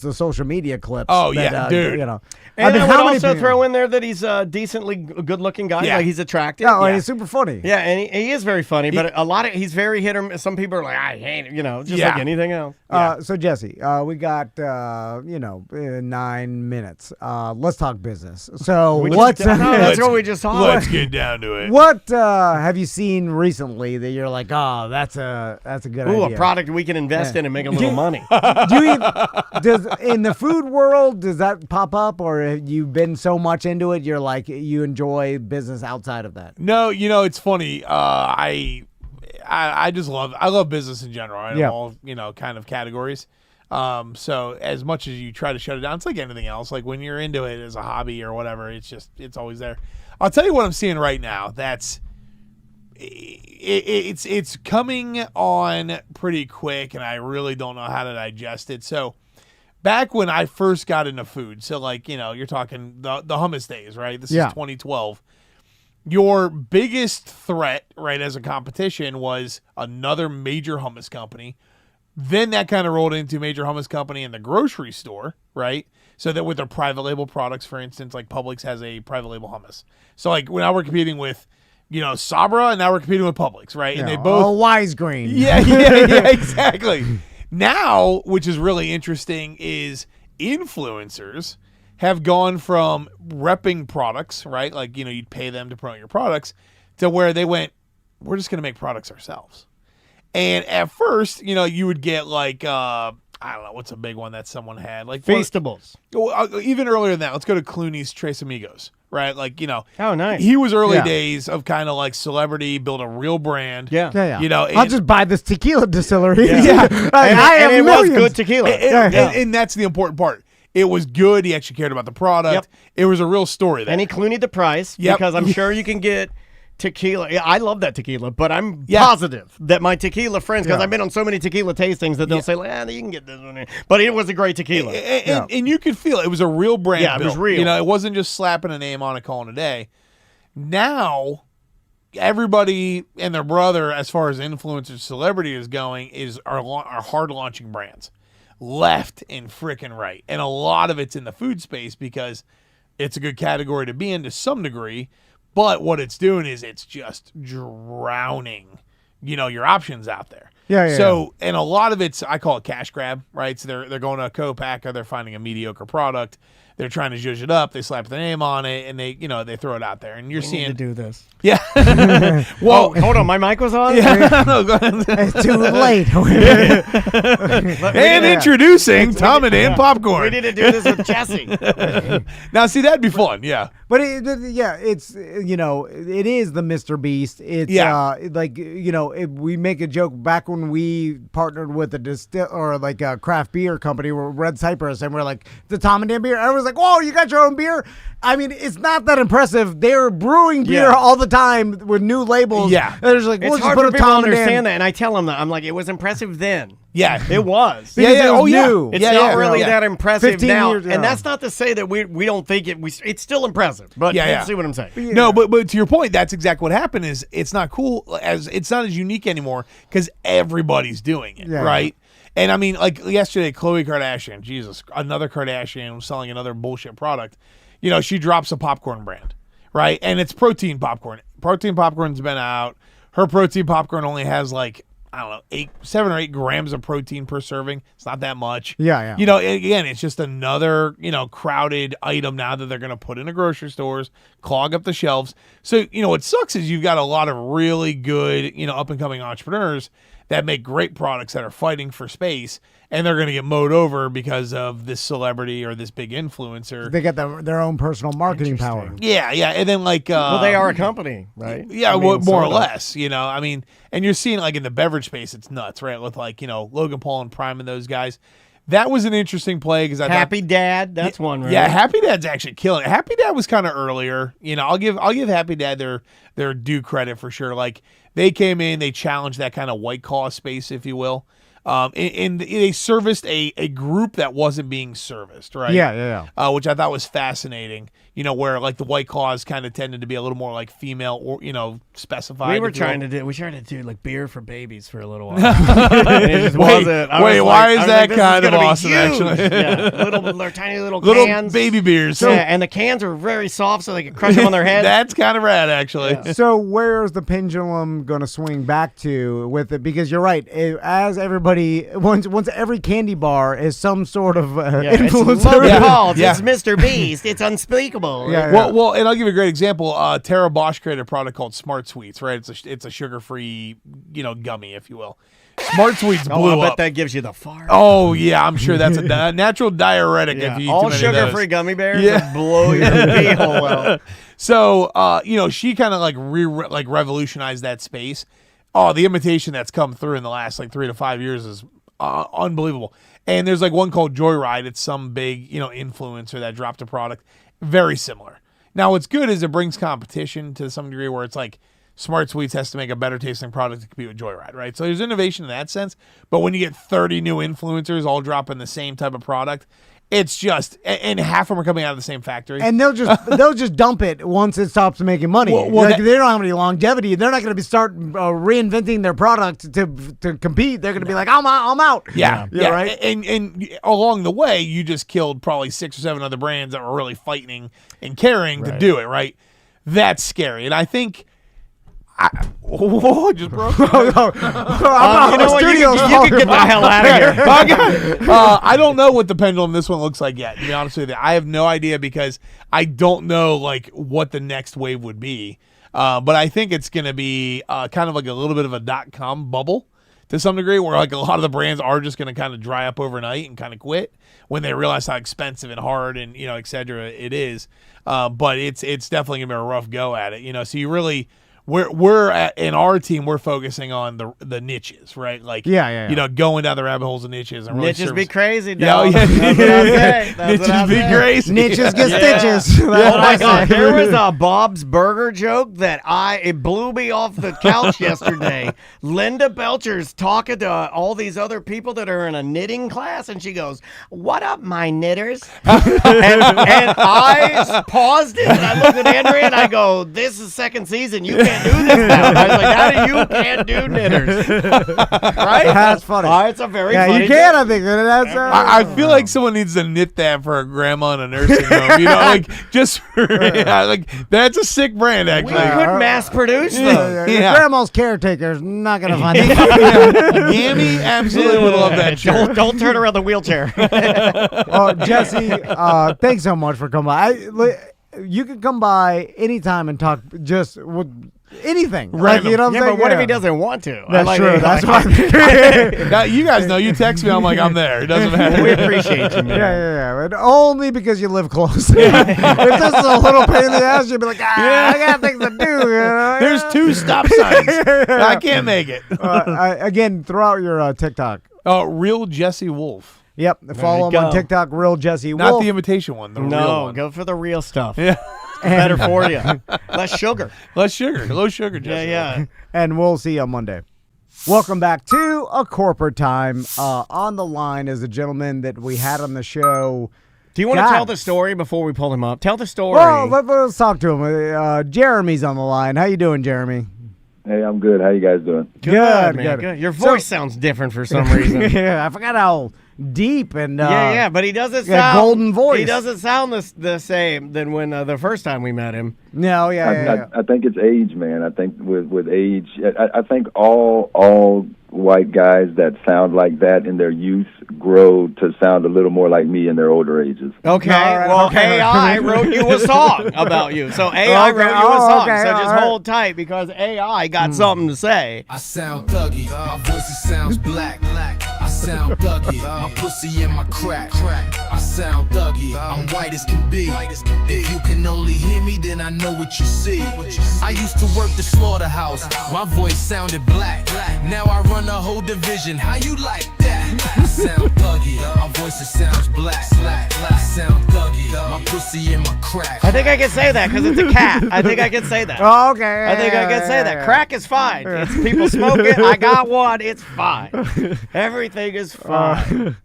the social media clips. Oh dude. And I would also throw in there that he's a decently good-looking guy. Yeah. Like he's attractive. Oh, he's super funny. Yeah, and he is very funny. But he's very hit or miss. Some people are like, I hate it. Just like anything else. So Jesse, we got 9 minutes. Let's talk business. So that's what we just talked. Let's get down to it. What have you seen recently that you're like, oh, that's a good idea? A product we can invest in and make a little money. Does in the food world, does that pop up, or have you been so much into it you're like you enjoy business outside of that? No, it's funny. I just love business in general. Right? All kind of categories. So as much as you try to shut it down, it's like anything else. Like when you're into it as a hobby or whatever, it's always there. I'll tell you what I'm seeing right now. it's coming on pretty quick, and I really don't know how to digest it. So back when I first got into food, so like, you're talking the hummus days, right? This is 2012. Your biggest threat, right, as a competition was another major hummus company. Then that kind of rolled into major hummus company in the grocery store, right? So that with their private label products, for instance, like Publix has a private label hummus. So like now we're competing with, Sabra, and now we're competing with Publix, right? And they both all Wisegreen. Yeah, exactly. Now, which is really interesting, is influencers have gone from repping products, right? Like, you'd pay them to promote your products, to where they went, we're just going to make products ourselves. And at first, you would get like, I don't know, what's a big one that someone had? Like Feastables. Even earlier than that, let's go to Clooney's Tres Amigos, right? Like, oh, nice. He was early days of kind of like celebrity, build a real brand. Yeah. I'll just buy this tequila distillery. Yeah. And it was good tequila. And that's the important part. It was good. He actually cared about the product. Yep. It was a real story there. And he Clooney'd the price because I'm sure you can get tequila. Yeah, I love that tequila, but I'm positive that my tequila friends, because I've been on so many tequila tastings that they'll say, you can get this one here. But it was a great tequila. And you could feel it was a real brand. Yeah, it was real. It wasn't just slapping a name on it, calling it a day. Now, everybody and their brother, as far as influencer celebrity is going, are hard launching brands. Left and frickin' right. And a lot of it's in the food space because it's a good category to be in to some degree. But what it's doing is it's just drowning, your options out there. And a lot of it's, I call it cash grab, right? So they're going to a co-packer, they're finding a mediocre product, they're trying to zhuzh it up, they slap the name on it, and they throw it out there. And you're seeing to do this. Yeah. Well, hold on, my mic was on. Yeah. No, go ahead. It's too late. And introducing Tom and Dan Popcorn. We need to do this with Jesse. Now, see, that'd be fun. Yeah. But it's it is the Mr. Beast. It's we make a joke back when we partnered with a craft beer company, Red Cypress, and we're like the Tom and Dan beer. Everyone's like, "Whoa, you got your own beer?" I mean, it's not that impressive. They're brewing beer all the time with new labels. Yeah, and it's like, it's hard for people to understand that, and I tell them that I'm like, it was impressive then. Yeah, it was. New. It's not really that impressive 15 now, years, and that's not to say that we don't think it. It's still impressive, but you see what I'm saying. No, but to your point, that's exactly what happened. Is it's not cool it's not as unique anymore because everybody's doing it, right? And I mean, like yesterday, Khloe Kardashian, Jesus, another Kardashian selling another bullshit product. She drops a popcorn brand, right? And it's protein popcorn. Protein popcorn's been out. Her protein popcorn only has like, I don't know, 7 or 8 grams of protein per serving. It's not that much. Yeah. Again, it's just another, crowded item now that they're going to put into grocery stores, clog up the shelves. So, what sucks is you've got a lot of really good, up and coming entrepreneurs that make great products that are fighting for space, and they're going to get mowed over because of this celebrity or this big influencer. They got their own personal marketing power. Yeah, and then like... well, they are a company, right? Yeah, more or less, I mean, and you're seeing like in the beverage space, it's nuts, right? With like, Logan Paul and Prime and those guys. That was an interesting play because I Happy Dad, that's one, right? Yeah, Happy Dad's actually killing it. Happy Dad was kind of earlier. I'll give Happy Dad their due credit for sure. Like they came in, they challenged that kind of White Claw space, if you will. And they serviced a group that wasn't being serviced, right? Yeah. Which I thought was fascinating. Where like the White Claws kind of tended to be a little more like female or specified. We tried to do like beer for babies for a little while. And it just wasn't. Why is that kind of awesome? Actually, little tiny little cans, baby beers. And the cans are very soft, so they can crush them on their head. That's kind of rad, actually. Yeah. So where's the pendulum going to swing back to with it? Because you're right, as everybody once every candy bar is some sort of influencer. It's Logan Paul. It's Mr. Beast. It's unspeakable. Well, and I'll give you a great example. Tara Bosch created a product called Smart Sweets, right? It's a sugar-free, gummy, if you will. Smart Sweets blew I bet up. that gives you the fart. Oh yeah, I'm sure that's a natural diuretic if you eat all too many of those. sugar-free gummy bears will blow your beehole out. So, she kind of like revolutionized that space. Oh, the imitation that's come through in the last like 3 to 5 years is unbelievable. And there's like one called Joyride. It's some big, influencer that dropped a product very similar. Now, what's good is it brings competition to some degree where it's like Smart Sweets has to make a better tasting product to compete with Joyride, right? So there's innovation in that sense. But when you get 30 new influencers all dropping the same type of product, it's just, and half of them are coming out of the same factory. And they'll just dump it once it stops making money. Like, they don't have any longevity. They're not going to be reinventing their product to compete. They're going to be like, I'm out. Yeah, right. And along the way, you just killed probably 6 or 7 other brands that were really fighting and caring to do it, right? That's scary. And I think. Just broke. You know what? You can get the hell out of here. I don't know what the pendulum this one looks like yet, to be honest with you. I have no idea because I don't know like what the next wave would be. But I think it's going to be kind of like a little bit of a .com bubble to some degree, where like a lot of the brands are just going to kind of dry up overnight and kind of quit when they realize how expensive and hard and et cetera it is. But it's definitely going to be a rough go at it. So you really. In our team, we're focusing on the niches, right? Like, going down the rabbit holes of niches. And really niches be crazy, dog. That's what I say. Niches be crazy. Niches get stitches. Oh my God, there was a Bob's Burger joke that it blew me off the couch yesterday. Linda Belcher's talking to all these other people that are in a knitting class, and she goes, "What up, my knitters?" and I paused it, and I looked at Andrea, and I go, "This is second season. You can't do this now." I was like, "How do you can't do knitters?" Right? That's funny. It's a very funny you can. joke. I think that's. I feel like someone needs to knit that for a grandma in a nursing home. Like just like that's a sick brand actually. We could mass produce though. Your grandma's caretaker's not gonna find it. Gammy absolutely would love that shirt. Don't turn around the wheelchair. Jesse, thanks so much for coming by. You can come by anytime and talk just with anything. Like, you know what I'm saying? But what if he doesn't want to? That's true. That's why. Now, you guys know. You text me, I'm like, I'm there. It doesn't matter. We appreciate you, man. Yeah. But only because you live close. If this is a little pain in the ass, you'd be like, I got things to do. There's 2 stop signs. I can't make it. Again, throw out your TikTok. Real Jesse Wolfe. Yep. Follow him on TikTok, Real Jesse Wolfe. Not the imitation one. The real one. Go for the real stuff. Yeah. Better for you. Less sugar. Low sugar, Jesse. Yeah. And we'll see you on Monday. Welcome back to A Corporate Time. On the line is a gentleman that we had on the show. Do you want to tell the story before we pull him up? Tell the story. Well, let's talk to him. Jeremy's on the line. How you doing, Jeremy? Hey, I'm good. How you guys doing? Good, man. good. Your voice sounds different for some reason. Yeah, I forgot how deep and but he doesn't got a sound golden voice. He doesn't sound the same than when the first time we met him. No, I think it's age, man. I think with age, I think all white guys that sound like that in their youth grow to sound a little more like me in their older ages. Okay, AI wrote you a song about you. So AI wrote you a song. So just hold tight because AI got something to say. I sound thuggy, my voice sounds black. I sound thuggy, my pussy and my crack. I sound thuggy, I'm white as can be. If you can only hear me, then I know what you see. I used to work the slaughterhouse, my voice sounded black. Now I run a whole division, how you like that? I sound thuggy, my voice sounds black. I sound thuggy, my pussy and my crack. I think I can say that because it's a cat. I think I can say that. Oh, okay. I think I can say that. Crack is fine. It's people smoke it. I got one. It's fine. Everything is fine.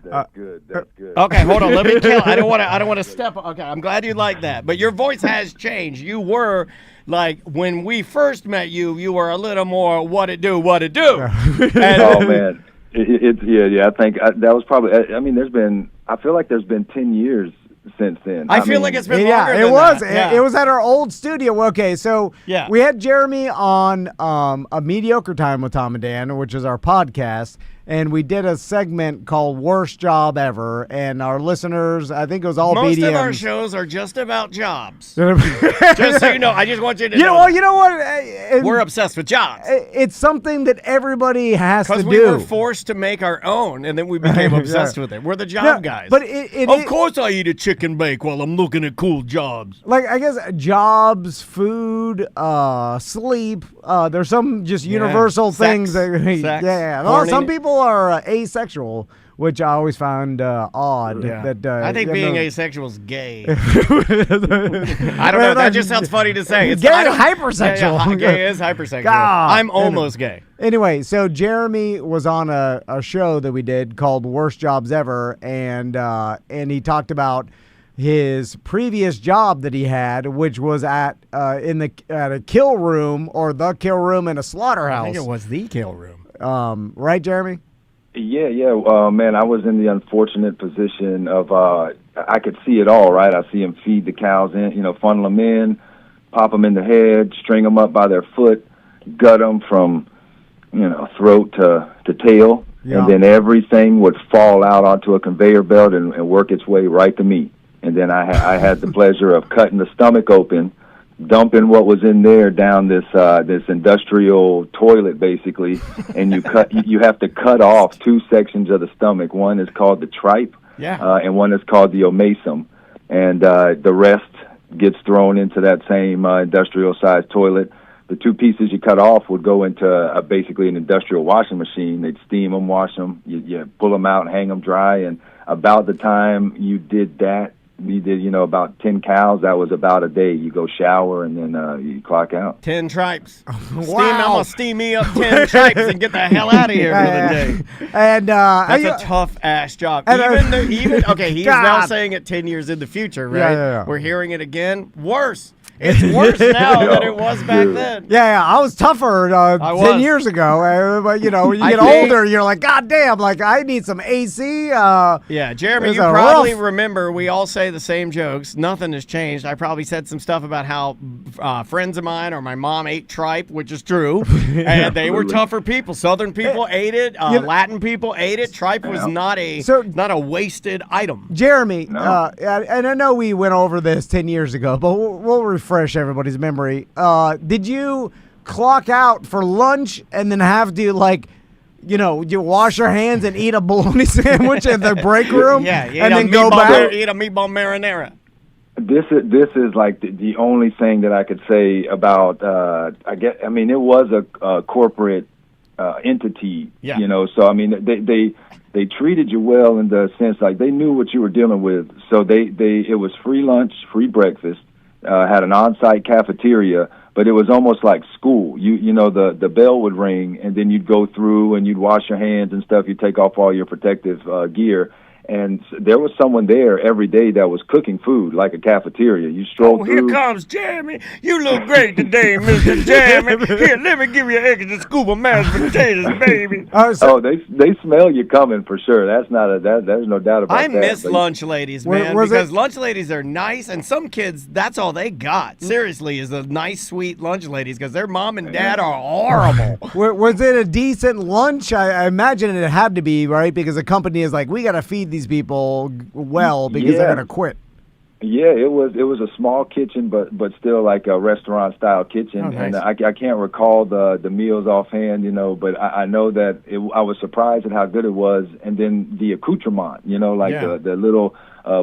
That's good. That's good. Okay, hold on. Let me kill. I don't want to step. Okay, I'm glad you like that. But your voice has changed. You were like when we first met you. You were a little more what it do. And, Oh man, I think that was probably. I mean, I feel like there's been 10 years since then. I feel like it's been longer than it was. that. It was at our old studio. Okay, so Yeah. we had Jeremy on A Mediocre Time with Tom and Dan, which is our podcast, and we did a segment called Worst Job Ever, and our listeners, I think it was all most BDMs. of our shows are just about jobs. Just so you know, I just want you to know. You know what? We're obsessed with jobs. It's something that everybody has to Because do. we were forced to make our own, and then we became obsessed with it. We're the job guys. But of course I eat a chicken bake while I'm looking at cool jobs. like, I guess jobs, food, sleep. There's some just universal Sex. things. Sex. Well, Horny. some people are asexual, which I always found odd. Yeah. That I think you being know- asexual is gay. I don't know. That just sounds funny to say. It's Gay I is don't- hypersexual. Yeah, gay is hypersexual. God. I'm almost gay. Anyway, so Jeremy was on a show that we did called Worst Jobs Ever, and he talked about his previous job that he had, which was at a kill room or the kill room in a slaughterhouse. I think it was the kill room. Right, Jeremy? Yeah. Man, I was in the unfortunate position of I could see it all, right? I see them feed the cows in, funnel them in, pop them in the head, string them up by their foot, gut them from, throat to tail, Yeah. and then everything would fall out onto a conveyor belt and work its way right to me. And then I had the pleasure of cutting the stomach open, dumping what was in there down this industrial toilet, basically. And you have to cut off two sections of the stomach. One is called the tripe, and one is called the omasum. And the rest gets thrown into that same industrial-sized toilet. The two pieces you cut off would go into basically an industrial washing machine. They'd steam them, wash them, you pull them out, hang them dry. And about the time you did that, we did, about 10 cows. That was about a day. You go shower and then you clock out. 10 tripes. I'm Wow. going to steam me up 10 tripes and get the hell out of here for the day. And That's a tough-ass job. Okay, he is now God. saying it 10 years in the future, right? Yeah. We're hearing it again. Worse. It's worse now than it was back then. Yeah, I was tougher 10 years ago. But, when you get older, you're like, God damn, like, I need some AC. Yeah, Jeremy, It's you a probably rough- remember we all say the same jokes. Nothing has changed. I probably said some stuff about how friends of mine or my mom ate tripe, which is true. And they were tougher people. Southern people ate it. Latin people ate it. Tripe was not a wasted item. Jeremy, and I know we went over this 10 years ago, but we'll refresh everybody's memory. Did you clock out for lunch and then have to, you wash your hands and eat a bologna sandwich in the break room? Yeah, and then go back? Eat a meatball marinara. This is like the only thing that I could say about. It was a corporate entity. Yeah. So they treated you well in the sense like they knew what you were dealing with. So it was free lunch, free breakfast, had an on-site cafeteria, but it was almost like school. The bell would ring, and then you'd go through and you'd wash your hands and stuff. You'd take off all your protective gear. And there was someone there every day that was cooking food like a cafeteria. You stroll through. Here comes Jeremy. You look great today, Mr. Jeremy. Here, let me give you an extra scoop of mashed potatoes, baby. They smell you coming for sure. There's no doubt about that. I miss lunch ladies, man, Was because it- lunch ladies are nice, and some kids, that's all they got. Seriously, is the nice, sweet lunch ladies, because their mom and dad are horrible. Was it a decent lunch? I imagine it had to be, right? Because the company is like, we got to feed these people well because they're going to quit. Yeah, it was a small kitchen, but still like a restaurant style kitchen. Oh, nice. And I can't recall the meals offhand, but I know that I was surprised at how good it was. And then the accoutrement, the little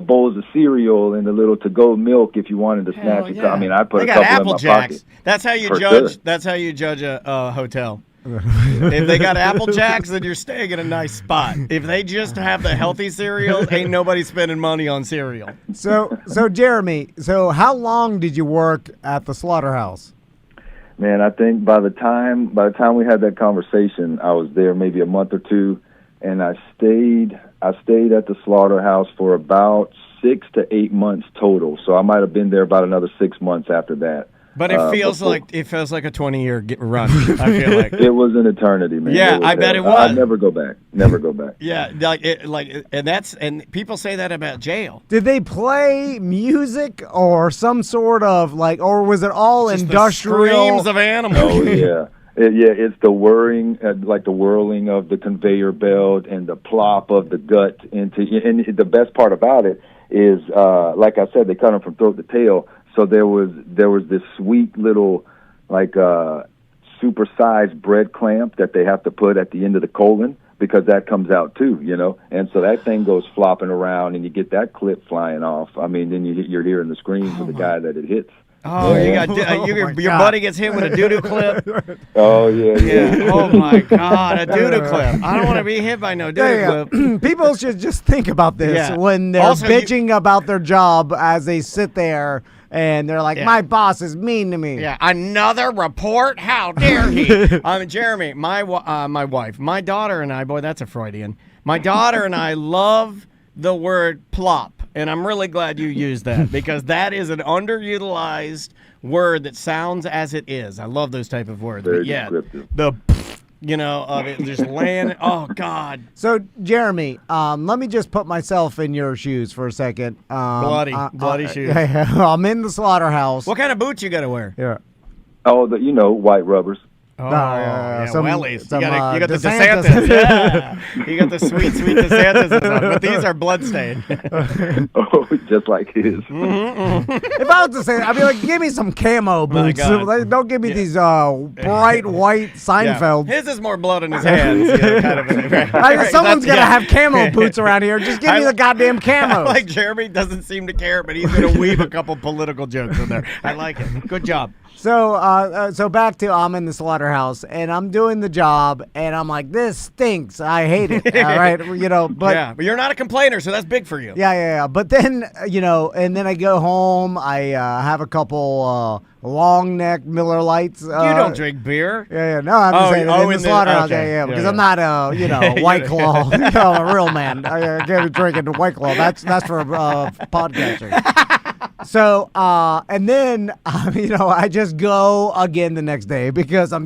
bowls of cereal and the little to-go milk if you wanted to snatch a cup. I put They a got couple in Apple my Jacks. pocket. That's how you For judge. sure. That's how you judge a hotel. If they got Apple Jacks, then you're staying in a nice spot. If they just have the healthy cereal, ain't nobody spending money on cereal. So Jeremy, how long did you work at the slaughterhouse? Man, I think by the time we had that conversation, I was there maybe a month or two, and I stayed at the slaughterhouse for about 6 to 8 months total. So I might have been there about another 6 months after that. But it feels like a 20-year run. I feel like it was an eternity, man. Yeah, I bet it was. I'd never go back. Never go back. Yeah, and people say that about jail. Did they play music or some sort of or was it all Just industrial? the screams of animals. Oh yeah. It's the whirring, like the whirling of the conveyor belt and the plop of the gut into. And the best part about it is, like I said, they cut them from throat to tail. So there was this sweet little, super-sized bread clamp that they have to put at the end of the colon because that comes out too, And so that thing goes flopping around, and you get that clip flying off. Then you're hearing the screams of the guy that it hits. Oh, you got your buddy gets hit with a doo-doo clip. Oh yeah. Yeah. Oh my God, a doo-doo clip. I don't want to be hit by no doo-doo clip. People should just think about this when they're Also, bitching about their job as they sit there and they're like, my boss is mean to me. Yeah, another report? How dare he? Jeremy, my wife, my daughter and I, boy, that's a Freudian. My daughter and I love the word plop. And I'm really glad you used that because that is an underutilized word that sounds as it is. I love those type of words. Very but yeah, descriptive. of it just laying. Oh God. So Jeremy, let me just put myself in your shoes for a second. Bloody shoes. I'm in the slaughterhouse. What kind of boots you got to wear? Yeah. Oh, white rubbers. Oh, yeah, wellies. some, you got the DeSantis. DeSantis. Yeah. You got the sweet DeSantis. But these are bloodstained. Oh, just like his. If I was to say, I'd be like, give me some camo boots. God. Don't give me these bright white Seinfeld. His is more blood in his hands. Kind of someone's got to have camo boots around here. Just give me the goddamn camo. Like Jeremy doesn't seem to care, but he's going to weave a couple political jokes in there. I like it. Good job. So back to I'm in the slaughterhouse and I'm doing the job and I'm like, this stinks. I hate it. All right, but you're not a complainer, so that's big for you. Yeah. But then and then I go home. I have a couple long neck Miller Lights. You don't drink beer. Yeah. No, I'm just saying in the slaughterhouse. Okay. Because I'm not a White Claw. I'm a real man. I can't be drinking White Claw. That's for podcasters. So, and then, I just go again the next day because I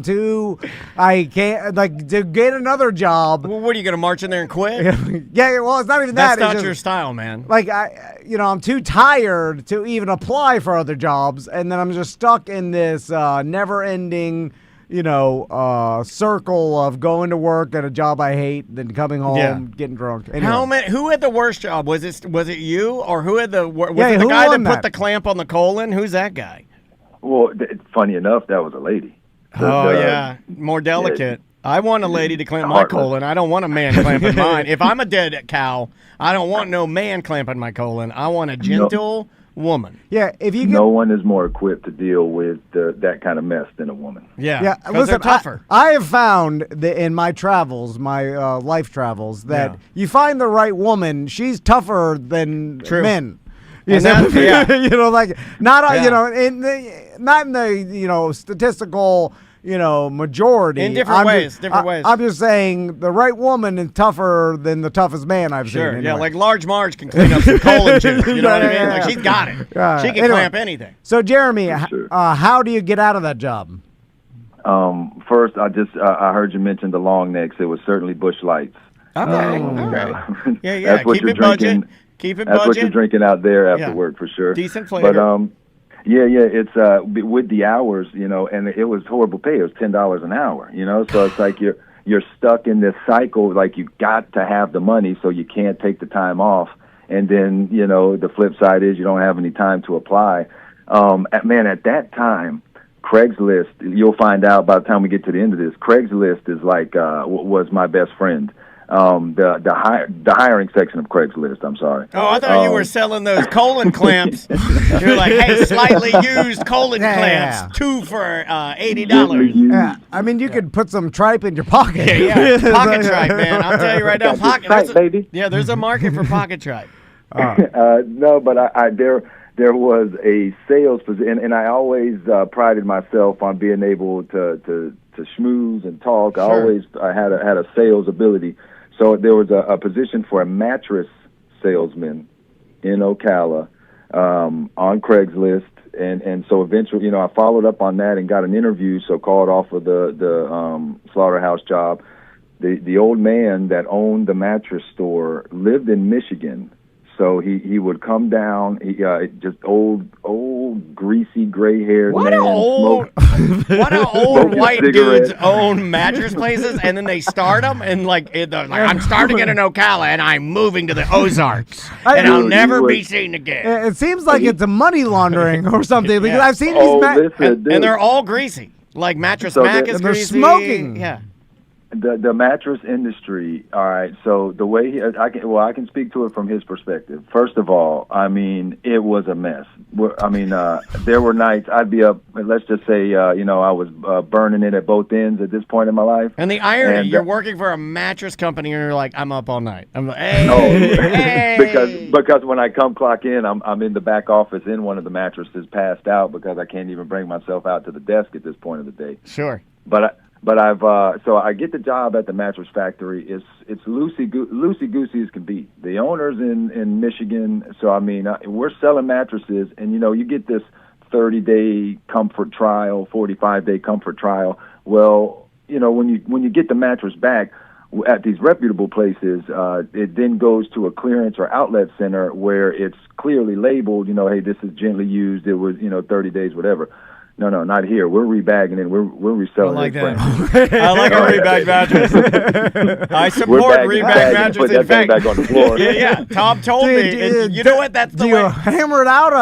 can't, to get another job. Well, what, are you going to march in there and quit? Yeah, well, it's not even that. That's not your style, man. Like, I'm too tired to even apply for other jobs, and then I'm just stuck in this never-ending, circle of going to work at a job I hate, then coming home, getting drunk. Anyway. Who had the worst job? Was it you, or who had the was it the guy that put the clamp on the colon? Who's that guy? Well, funny enough, that was a lady. Yeah, more delicate. I want a lady to clamp my colon. I don't want a man clamping mine. If I'm a dead cow, I don't want no man clamping my colon. I want a gentle woman. Yeah, no one is more equipped to deal with that kind of mess than a woman. Yeah, listen, they're tougher. I have found that in my travels, my life travels, that you find the right woman, she's tougher than men. Not in the statistical majority. In different ways. I'm just saying the right woman is tougher than the toughest man I've seen. Anyway. Yeah, like Large Marge can clean up some colon juice. You know what I mean? Like she's got it. She can clamp anything. So Jeremy, how do you get out of that job? First, I heard you mention the long necks. It was certainly Busch Lights. Okay. All right. Yeah. That's what you're drinking. Keep it That's budget. what you're drinking out there after work for sure. Decent flavor. But it's with the hours, and it was horrible pay. It was $10 an hour, so it's like you're stuck in this cycle. Like you got to have the money, so you can't take the time off. And then the flip side is you don't have any time to apply. At that time, Craigslist. You'll find out by the time we get to the end of this. Craigslist is like was my best friend. The hiring section of Craigslist. I'm sorry. Oh, I thought you were selling those colon clamps. You're like, hey, slightly used colon clamps, 2 for $80. Yeah, I mean, you could put some tripe in your pocket. Yeah, pocket tripe, man. I'll tell you right now, pocket baby. Yeah, there's a market for pocket tripe. No, but there was a sales position, and I always prided myself on being able to schmooze and talk. Sure. I had a sales ability. So there was a position for a mattress salesman in Ocala on Craigslist, and so eventually, I followed up on that and got an interview. So called off of the slaughterhouse job. The old man that owned the mattress store lived in Michigan. So he would come down, just old greasy gray haired man. What do old white dudes own mattress places, and then they start them, and like I'm starting it in Ocala, and I'm moving to the Ozarks, and I'll never be seen again. It seems like it's a money laundering or something because I've seen these and they're all greasy. Like Mattress Mac is they're greasy. Smoking. Yeah. The mattress industry. All right. So the way I can speak to it from his perspective. First of all, I mean, it was a mess. There were nights I'd be up. Let's just say, I was burning it at both ends at this point in my life. And the irony, And, you're working for a mattress company, and you're like, I'm up all night. I'm like, hey. Because when I come clock in, I'm in the back office in one of the mattresses, passed out because I can't even bring myself out to the desk at this point of the day. Sure. But I've so I get the job at the mattress factory. It's loosey goosey as can be. The owner's in Michigan, so I mean we're selling mattresses, and you get this 30-day comfort trial, 45-day comfort trial. Well, when you get the mattress back at these reputable places, it then goes to a clearance or outlet center where it's clearly labeled. Hey, this is gently used. It was 30 days, whatever. No, not here. We're rebagging and we're reselling. I like it. that. I like a rebag mattress. I support rebag mattresses. Put that thing back on the floor. Yeah. Tom told me. And you know what? That's the Do way. you hammer it out,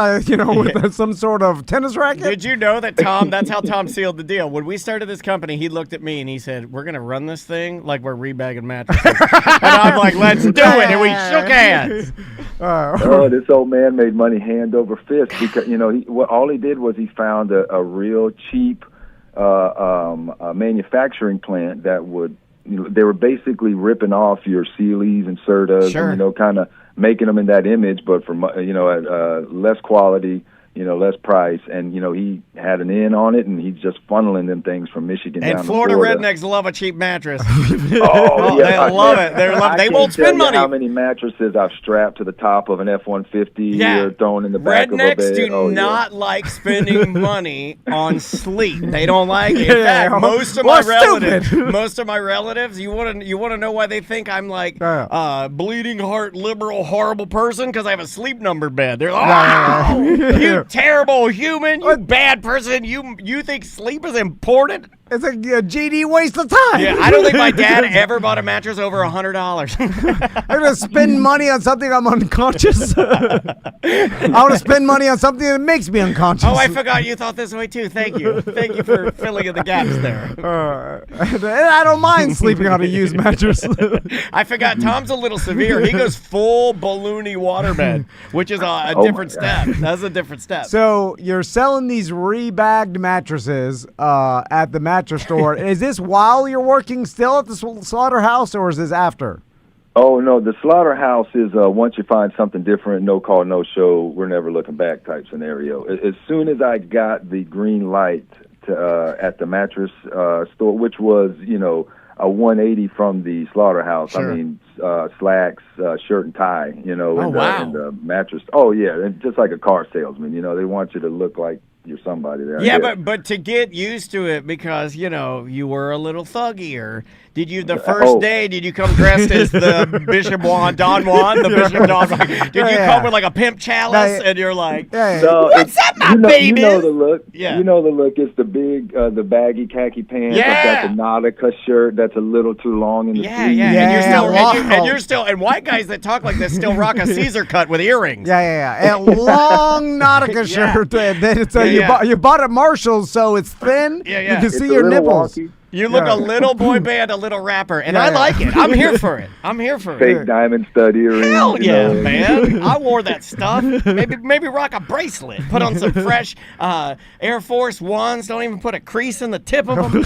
with some sort of tennis racket? Did you know that Tom? That's how Tom sealed the deal. When we started this company, he looked at me and he said, "We're gonna run this thing like we're rebagging mattresses." And I'm like, "Let's do it!" And we shook hands. This old man made money hand over fist because all he did was he found a real cheap manufacturing plant that would they were basically ripping off your Sealy's and Sertas, sure. and kind of making them in that image, but from at less quality, less price, and he had an in on it, and he's just funneling them things from Michigan down to Florida. Florida. Rednecks love a cheap mattress. Yeah, they love it. They won't spend money. How many mattresses I've strapped to the top of an F-150 or thrown in the back Rednecks of a bed? do not like spending money on sleep. They don't like it. In fact, most of my relatives, you want to know why they think I'm like bleeding heart, liberal, horrible person? Because I have a sleep number bed. They're like, you terrible human, you bad person, you think sleep is important? It's a GD waste of time. Yeah, I don't think my dad ever bought a mattress over $100. I'm gonna spend money on something I'm unconscious. I want to spend money on something that makes me unconscious. Oh, I forgot you thought this way too. Thank you for filling in the gaps there. I don't mind sleeping on a used mattress. I forgot Tom's a little severe. He goes full balloony waterbed, which is a different step. That's a different step. So you're selling these rebagged mattresses at the mattress store. Is this while you're working still at the slaughterhouse, or is this after? Oh, no, the slaughterhouse is once you find something different, no call, no show, we're never looking back type scenario. As soon as I got the green light at the mattress store, which was, a 180 from the slaughterhouse. Sure. I mean, slacks, shirt and tie, and the mattress. Oh, yeah, and just like a car salesman, they want you to look like you're somebody there. Yeah, but to get used to it because, you were a little thuggier. Did you, the first day, did you come dressed as the Bishop Don Juan, the Bishop Don Juan? Did you come with like a pimp chalice and you're like, what's up, my baby? You know the look. Yeah. You know the look. It's the big, the baggy khaki pants. Yeah. I've got the Nautica shirt that's a little too long in the sleeve. And you're still, and white guys that talk like this still rock a Caesar cut with earrings. Yeah. A long Nautica shirt. Then it's you bought at Marshall's, so it's thin. Yeah. You can see your nipples. Wonky. You look a little boy band, a little rapper, and I like it. I'm here for it. Fake diamond stud earrings. Hell yeah, man! I wore that stuff. Maybe rock a bracelet. Put on some fresh Air Force Ones. Don't even put a crease in the tip of them.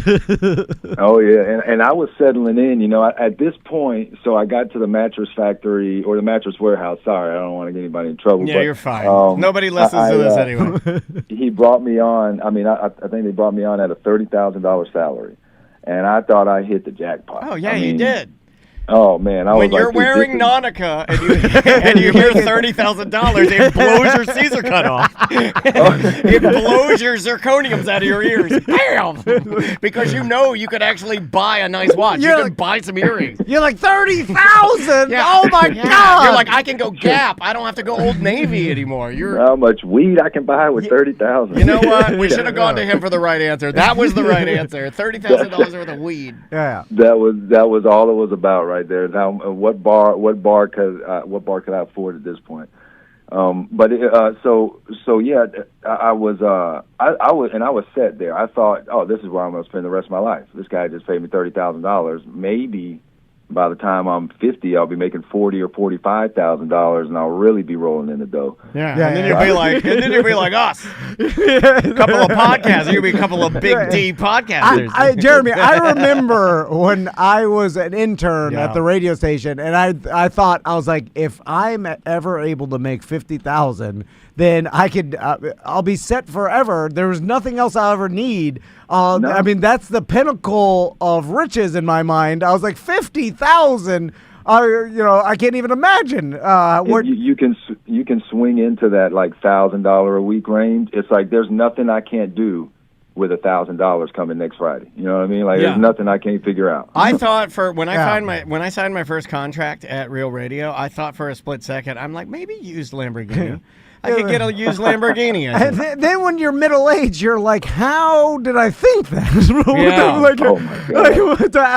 Oh yeah, and I was settling in. At this point, so I got to the mattress factory or the mattress warehouse. Sorry, I don't want to get anybody in trouble. Yeah, but, you're fine. Nobody listens to this anyway. He brought me on. I mean, I think they brought me on at a $30,000 salary. And I thought I hit the jackpot. Oh, yeah, you did. Oh, man. When you're wearing Nautica and you hear $30,000, it blows your Caesar cut off. It blows your zirconiums out of your ears. Bam! Because you could actually buy a nice watch. You can buy some earrings. You're like, 30,000? Yeah. Oh, my God. You're like, I can go Gap. I don't have to go Old Navy anymore. How much weed I can buy with $30,000. You know what? We should have gone to him for the right answer. That was the right answer. $30,000 worth of weed. Yeah. That was all it was about right there. Now, what bar could I afford at this point? Yeah, I was set there. I thought, oh, this is where I'm going to spend the rest of my life. This guy just paid me $30,000. Maybe by the time I'm 50, I'll be making $40,000 or $45,000, and I'll really be rolling in the dough. Yeah, and then you'll be like us. A couple of podcasts. You'll be a couple of big D podcasters. Jeremy, I remember when I was an intern at the radio station, and I thought, I was like, if I'm ever able to make $50,000, then I'll be set forever. There was nothing else I'll ever need. No. I mean, that's the pinnacle of riches in my mind. I was like, 50,000. I can't even imagine. You can swing into that like $1,000 a week range. It's like there's nothing I can't do with $1,000 coming next Friday. You know what I mean? Like there's nothing I can't figure out. I thought when I signed my first contract at Real Radio, I thought for a split second, I'm like, maybe used Lamborghini. I could get a used Lamborghini. And then when you're middle-aged, you're like, how did I think that? Oh,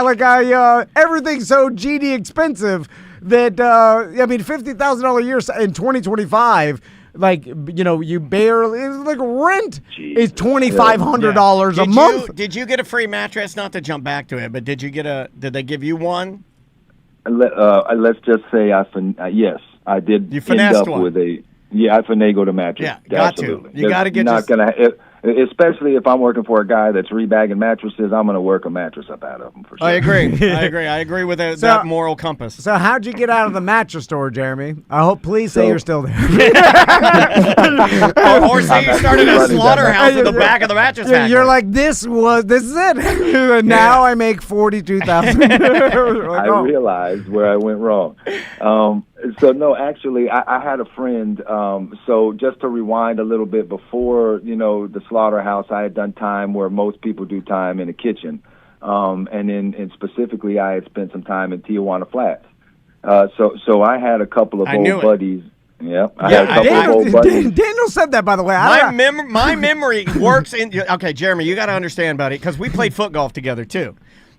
my God. Everything's so GD expensive that, $50,000 a year in 2025, you barely, it's like rent is $2,500 a month. Did you get a free mattress? Not to jump back to it, but did they give you one? Let's just say yes, I did. You finessed end up one. with a. Yeah, I finagled a mattress. Yeah, got absolutely. to. You got to get. Especially if I'm working for a guy that's rebagging mattresses, I'm going to work a mattress up out of him for sure. I agree. I agree with that moral compass. So how'd you get out of the mattress store, Jeremy? Please say you're still there. or say you started a slaughterhouse in the back of the mattress factory. You're like, this is it. Now I make $42,000. I realized where I went wrong. So no, actually, I had a friend. So just to rewind a little bit, before the slaughterhouse, I had done time where most people do time in the kitchen, and specifically, I had spent some time in Tijuana Flats. So I had a couple of old buddies. Yeah, I had a couple of old buddies. Daniel said that, by the way. My memory works in. Okay, Jeremy, you got to understand, buddy, because we played foot golf together too.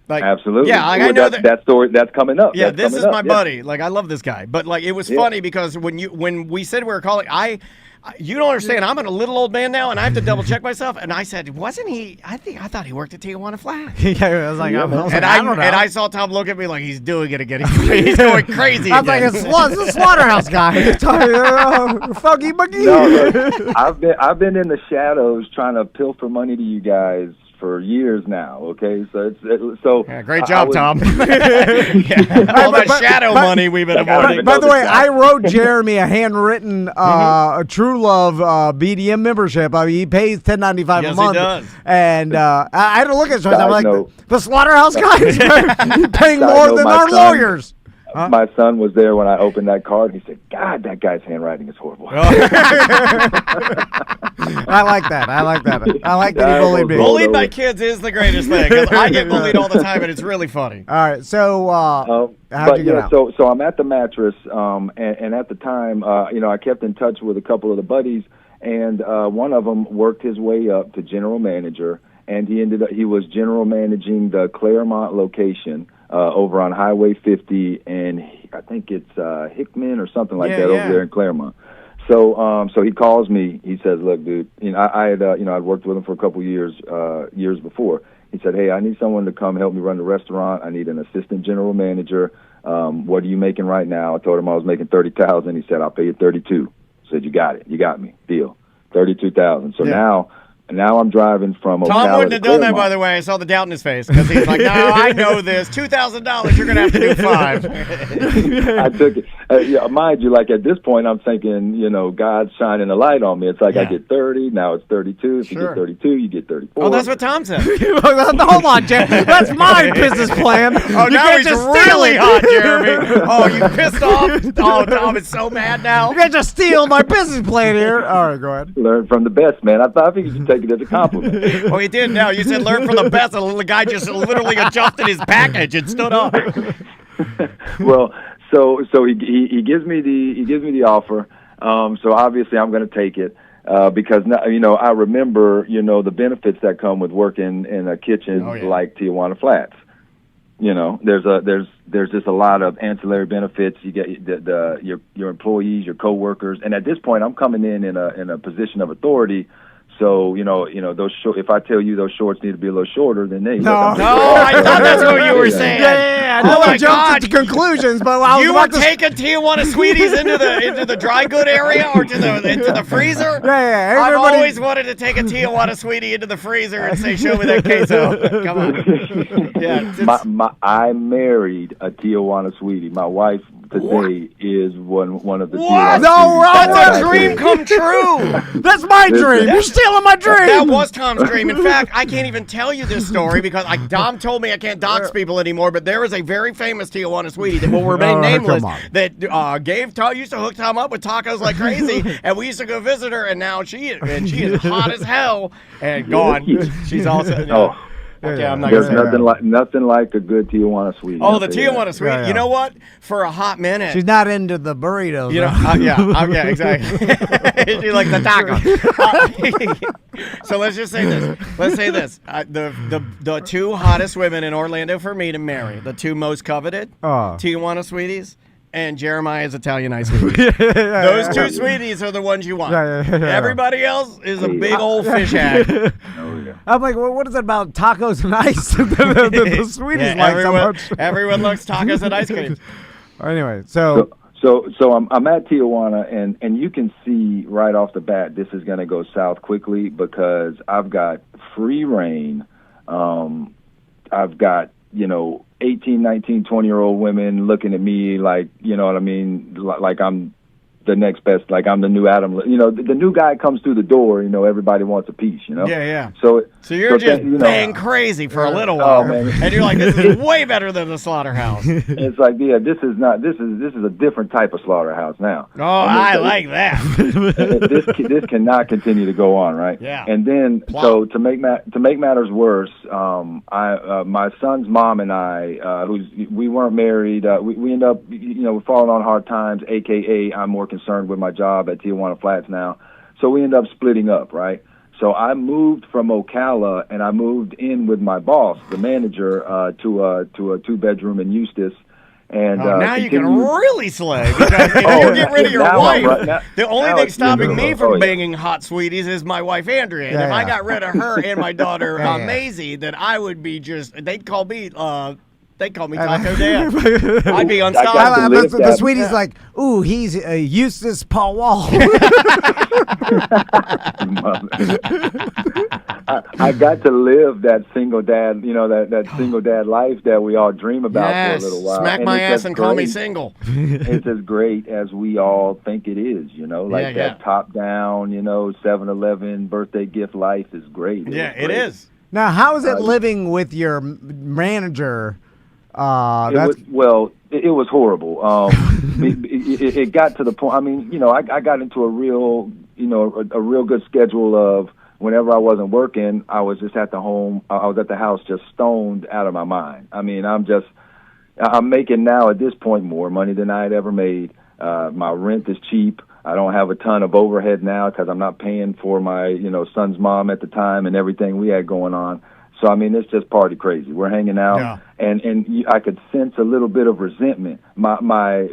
Absolutely. Yeah, I know that story. That's coming up. Yeah, this is my buddy. I love this guy. But it was funny because when we said we were calling, you don't understand. I'm a little old man now, and I have to double check myself. And I said, wasn't he? I thought he worked at Tijuana Flat. I was like, I don't know. And I saw Tom look at me like he's doing it again. He's going crazy. I was like, it's the slaughterhouse guy. Funky buggy. No, I've been in the shadows trying to pilfer money to you guys for years now. Okay, so great job, Tom. All that shadow money we've been avoiding. By the way, I wrote Jeremy a handwritten True Love BDM membership. I mean, he pays $10.95 a month. Yes, he does. And I had to look at it. I'm like, the slaughterhouse guy is paying more than our lawyers. Huh? My son was there when I opened that card, and he said, God, that guy's handwriting is horrible. I like that. I like that he bullied me. Bullied by kids is the greatest thing, because I get bullied all the time, and it's really funny. All right, so how'd you get out? So I'm at the mattress, and at the time, I kept in touch with a couple of the buddies, and one of them worked his way up to general manager, and he was general managing the Claremont location over on Highway 50, and I think it's Hickman or something like that over there in Claremont. So he calls me. He says, "Look, dude, I'd worked with him for a couple years before." He said, "Hey, I need someone to come help me run the restaurant. I need an assistant general manager. What are you making right now?" I told him I was making $30,000. He said, "I'll pay you $32." I said, "You got it. You got me. Deal. $32,000." So now I'm driving from Ocala. Tom wouldn't have done that, by the way. I saw the doubt in his face because he's like, "No, I know this. $2,000. You're gonna have to do $5." I took it. Mind you, at this point, I'm thinking, God's shining a light on me. It's like I get 30. Now it's 32. If you get 32, you get 34. Oh, that's what Tom said. Hold on, Jeff. That's my business plan. Oh, now he's really hot, Jeremy. Oh, you pissed off? Oh, Tom is so mad now. You can't just steal my business plan here. All right, go ahead. Learn from the best, man. I figured you take it as a compliment. Oh, he did. Now you said learn from the best, and the guy just literally adjusted his package and stood up. Well, so he gives me the offer. So obviously I'm going to take it because now, I remember the benefits that come with working in a kitchen like Tijuana Flats. there's just a lot of ancillary benefits. You get your employees, your coworkers, and at this point, I'm coming in a position of authority. So those if I tell you those shorts need to be a little shorter, then they No, I thought that's what you were saying. Yeah. Oh No my one jumped God. to conclusions, but I was You about were taking Tijuana Sweeties into the dry good area or into the freezer? Yeah, I've everybody- always wanted to take a Tijuana Sweetie into the freezer and say, "Show me that queso." Come on. Yeah. I married a Tijuana Sweetie. My wife today is one of the What? Tijuana No, Sweeties. That's a dream come true. That's my dream. You're stealing my dream. That was Tom's dream. In fact, I can't even tell you this story because Dom told me I can't dox people anymore, but there is a very famous Tijuana Sweetie that will remain nameless come on. that used to hook Tom up with tacos like crazy, and we used to go visit her, and now she is hot as hell and gone. She's also... Oh. Okay, I'm not There's gonna say nothing like a good Tijuana Sweetie. Oh, the I'll say that. Tijuana Sweetie. Yeah. You know what? For a hot minute. She's not into the burritos. You know, yeah, exactly. She like the taco. So let's just say this. Let's say this. The two hottest women in Orlando for me to marry, the two most coveted, Tijuana Sweeties and Jeremiah's Italian Ice Sweeties. Those two sweeties are the ones you want. Yeah. Everybody else is a big old fish hag. Oh, yeah. I'm like, well, what is it about tacos and ice? the sweeties Yeah, like so much. everyone likes tacos and ice cream. Anyway, so I'm at Tijuana, and you can see right off the bat this is going to go south quickly because I've got free reign. I've got 18, 19, 20-year-old women looking at me like, you know what I mean, like I'm the next best, like I'm the new Adam. The new guy comes through the door, everybody wants a piece, Yeah. So you're just bang crazy for a little while, and you're like, this is way better than the slaughterhouse. It's like, yeah, this is a different type of slaughterhouse now. Oh, I like that. This cannot continue to go on, right? Yeah. And then, so to make matters worse, my son's mom and I, we weren't married. We end up, we're falling on hard times. AKA, I'm more concerned with my job at Tijuana Flats now. So we end up splitting up, right? So I moved from Ocala and I moved in with my boss, the manager, to a 2-bedroom in Eustis. And now you can really slay because if you get rid of your wife, the only thing stopping me from banging hot sweeties is my wife Andrea. And if I got rid of her and my daughter Maisie, then I would be they'd call me Taco Dan. I'd be unstoppable. The sweetie's like, ooh, he's Eustace Paul Wall. I got to live that single dad, that single dad life that we all dream about for a little while. Smack my ass and call me single. It's as great as we all think it is, that top down, 7-Eleven birthday gift life is great. It is. Now, how is it living with your manager? It was horrible. It got to the point. I mean, I got into a real good schedule of whenever I wasn't working, I was just at the home. I was at the house, just stoned out of my mind. I mean, I'm making now at this point more money than I had ever made. My rent is cheap. I don't have a ton of overhead now because I'm not paying for my son's mom at the time and everything we had going on. So, I mean, it's just party crazy. We're hanging out, and I could sense a little bit of resentment. My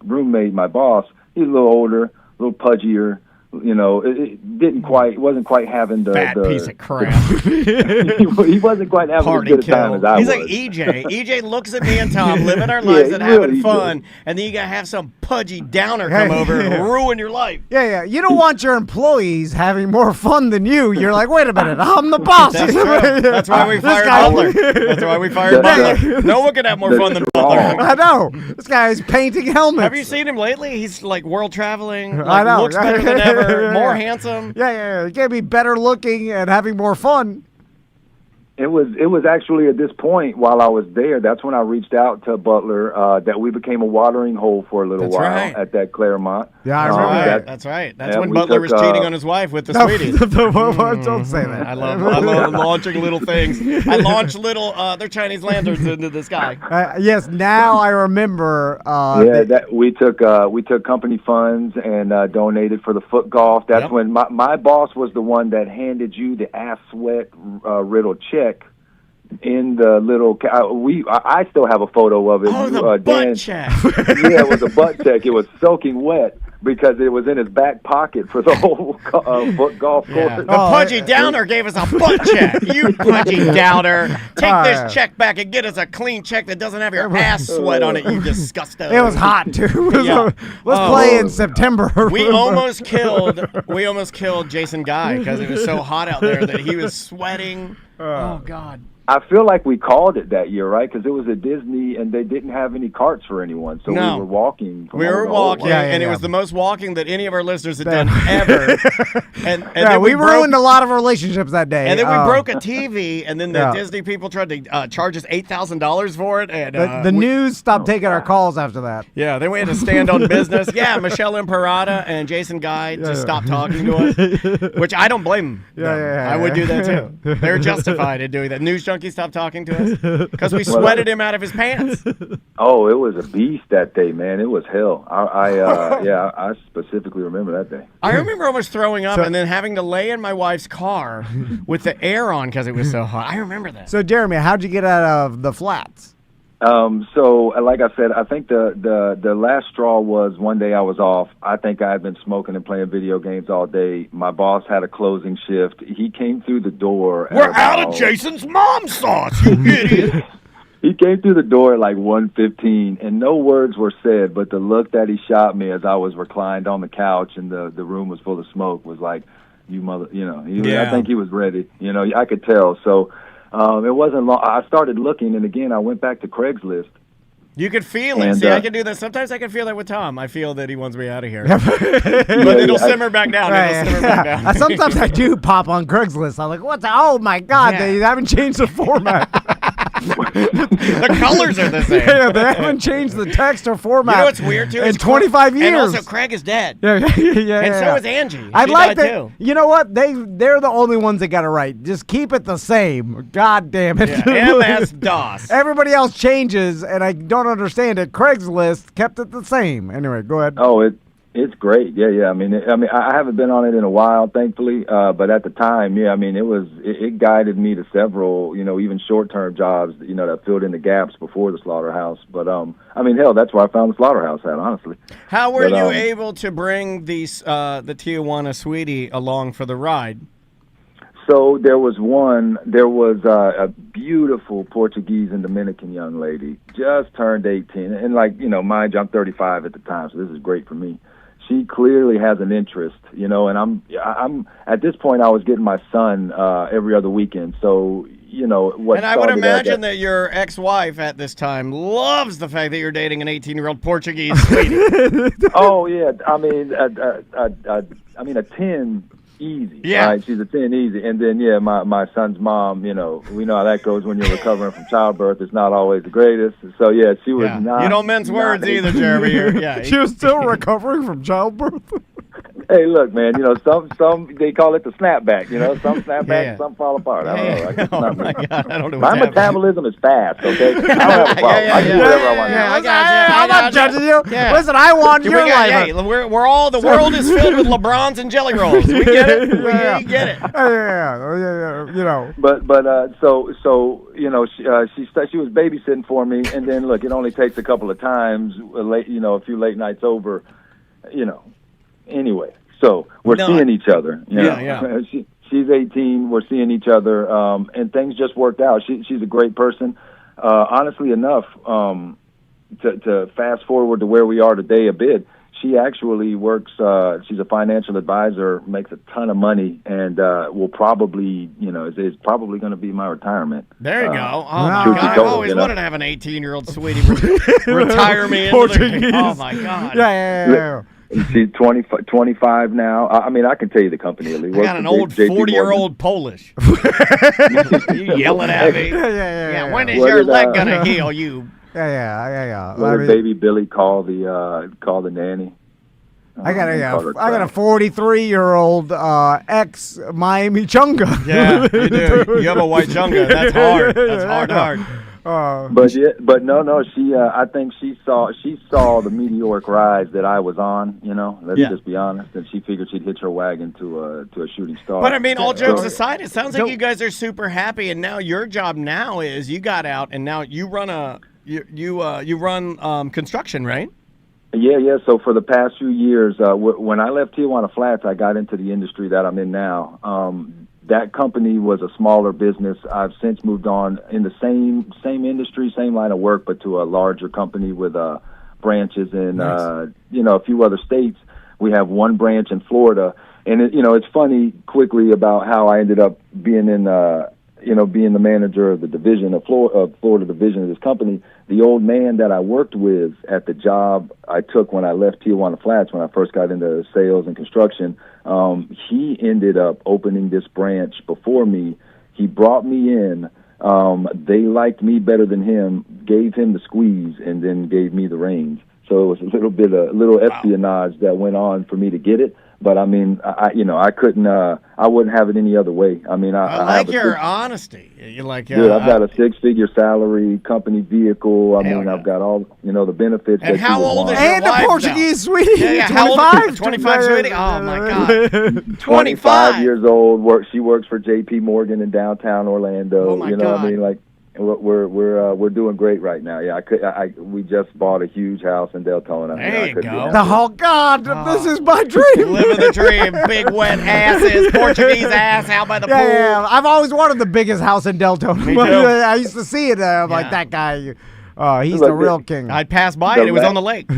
roommate, my boss, he's a little older, a little pudgier. It wasn't quite having the fat piece of crap. He wasn't quite having Party as good a time as I He's was. like EJ. EJ looks at me and Tom living our lives and having fun, and then you gotta have some pudgy downer come over and ruin your life. Yeah. You don't want your employees having more fun than you. You're like, wait a minute, I'm the boss. That's true. That's why we fired Butler. That's why we fired Butler. No one could have more fun than Butler. I know. This guy's painting helmets. Have you seen him lately? He's like world traveling. I know. Looks better than ever. More handsome. Yeah. You can't be better looking and having more fun. It was actually at this point while I was there, that's when I reached out to Butler, that we became a watering hole for a little while at that Claremont. Yeah, I remember That's right. That's when Butler was cheating on his wife with the sweeties. Don't say that. I love launching little things. I launch little they're Chinese lanterns into the sky. Yes, now I remember. We took company funds and donated for the foot golf. That's when my boss was the one that handed you the ass sweat riddle check in the little. I still have a photo of it. Oh, the butt Dan, check. Yeah, it was a butt check. It was soaking wet because it was in his back pocket for the whole golf course. The pudgy downer gave us a butt check. You pudgy downer. Take this check back and get us a clean check that doesn't have your ass sweat on it, you disgusting. It was hot too. Yeah. Let's play in September. We almost killed Jason Guy because it was so hot out there that he was sweating. Oh God. I feel like we called it that year, right? Because it was at Disney, and they didn't have any carts for anyone, so we were walking. We were walking, and it was the most walking that any of our listeners had done ever. and then we ruined a lot of relationships that day. And then we broke a TV, and then the Disney people tried to charge us $8,000 for it. And the news stopped taking our calls after that. Yeah, then we had to stand on business. Yeah, Michelle Imperata and Jason Guy just stopped talking to us, which I don't blame them. I would do that too. They're justified in doing that. News Junkie stopped talking to us because we sweated him out of his pants. Oh, it was a beast that day, man. It was hell. I specifically remember that day. I remember almost throwing up and then having to lay in my wife's car with the air on because it was so hot. I remember that. So, Jeremy, how'd you get out of the flats? So, like I said, I think the last straw was one day I was off. I think I had been smoking and playing video games all day. My boss had a closing shift. He came through the door. We're out of Jason's mom sauce, you idiot. He came through the door at like 1:15, and no words were said, but the look that he shot me as I was reclined on the couch and the room was full of smoke was like, I think he was ready. I could tell. So, it wasn't long. I started looking, and again, I went back to Craigslist. You could feel it. See, I can do that. Sometimes I can feel that with Tom. I feel that he wants me out of here. But it'll simmer back down. Sometimes I do pop on Craigslist. I'm like, oh my God, they haven't changed the format. The colors are the same. Yeah, they haven't changed the text or format. You know what's weird too? In 25 years. And also, Craig is dead. And so is Angie. I'd like that. Too. You know what? They're the only ones that got it right. Just keep it the same. God damn it. Yeah, MS-DOS. Everybody else changes, and I don't understand it. Craigslist kept it the same. Anyway, go ahead. Oh, it's great. Yeah. I mean, I haven't been on it in a while, thankfully. But at the time, it guided me to several, even short-term jobs, that filled in the gaps before the slaughterhouse. But hell, that's where I found the slaughterhouse at, honestly. How were you able to bring the Tijuana Sweetie along for the ride? So there was a beautiful Portuguese and Dominican young lady, just turned 18. And mind you, I'm 35 at the time, so this is great for me. She clearly has an interest, and I'm at this point I was getting my son every other weekend. So, what. And I would imagine that your ex-wife at this time loves the fact that you're dating an 18-year-old Portuguese sweetie. Oh yeah, a 10 easy. Yeah, right? She's a 10 easy, and then my son's mom. We know how that goes when you're recovering from childbirth. It's not always the greatest. So she was not. You don't mince words either, Jeremy. She was still recovering from childbirth. Hey, look, man. Some they call it the snapback. Some snapback, some fall apart. I don't know. Oh my God, I don't know. My metabolism is fast. Okay, I don't have a problem. I can do whatever I want. I got you. I'm not judging you. Yeah. Listen, I want your life. Hey, we're all the world is filled with LeBrons and jelly rolls. We get it. We get it. Yeah. But she was babysitting for me, and then look, it only takes a couple of times, a few late nights over, Anyway, so we're seeing each other. She's 18. We're seeing each other, and things just worked out. She's a great person. Honestly enough, to fast forward to where we are today a bit, she actually works. She's a financial advisor, makes a ton of money, and will probably, is probably going to be my retirement. There you go. Oh my God! I've always wanted to have an 18-year-old sweetie retire me. Oh my God! Yeah. She's 25 now. I can tell you the company. I got an old 40-year-old Polish. You yelling at me? Yeah. When is your leg gonna heal? You. Yeah. What did baby Billy call the nanny? I got a 43-year-old ex Miami chunga. Yeah, you do. You have a white chunga. That's hard. That's hard. But no. She, I think she saw the meteoric rise that I was on. Let's just be honest, and she figured she'd hitch her wagon to a shooting star. But I mean, all jokes aside, it sounds like you guys are super happy, and now your job now is you got out, and now you run you run construction, right? Yeah. So for the past few years, when I left Tijuana Flats, I got into the industry that I'm in now. That company was a smaller business. I've since moved on in the same industry, same line of work, but to a larger company with branches in a few other states. We have one branch in Florida, and it's funny quickly about how I ended up being being the manager of the division of Florida division of this company. The old man that I worked with at the job I took when I left Tijuana Flats, when I first got into sales and construction, he ended up opening this branch before me. He brought me in. They liked me better than him, gave him the squeeze, and then gave me the reins. So it was a little espionage that went on for me to get it. But I mean, I couldn't. I wouldn't have it any other way. I mean, I like your honesty. You like, dude, I've got a 6-figure salary, company vehicle. I mean, I've got all the benefits. And how old is your and wife a Portuguese sweetie? Yeah, 25, 25 sweetie. Oh my God, 25 years old. She works for J.P. Morgan in downtown Orlando. Oh my God. What I mean? Like, we're doing great right now. Yeah, we just bought a huge house in Deltona. There you go. Oh God, this is my dream. Living the dream. Big wet asses, Portuguese ass out by the pool. Yeah, I've always wanted the biggest house in Deltona. Me too. I used to see it. I'm like, that guy. He's the real king. I'd pass by it. It was on the lake.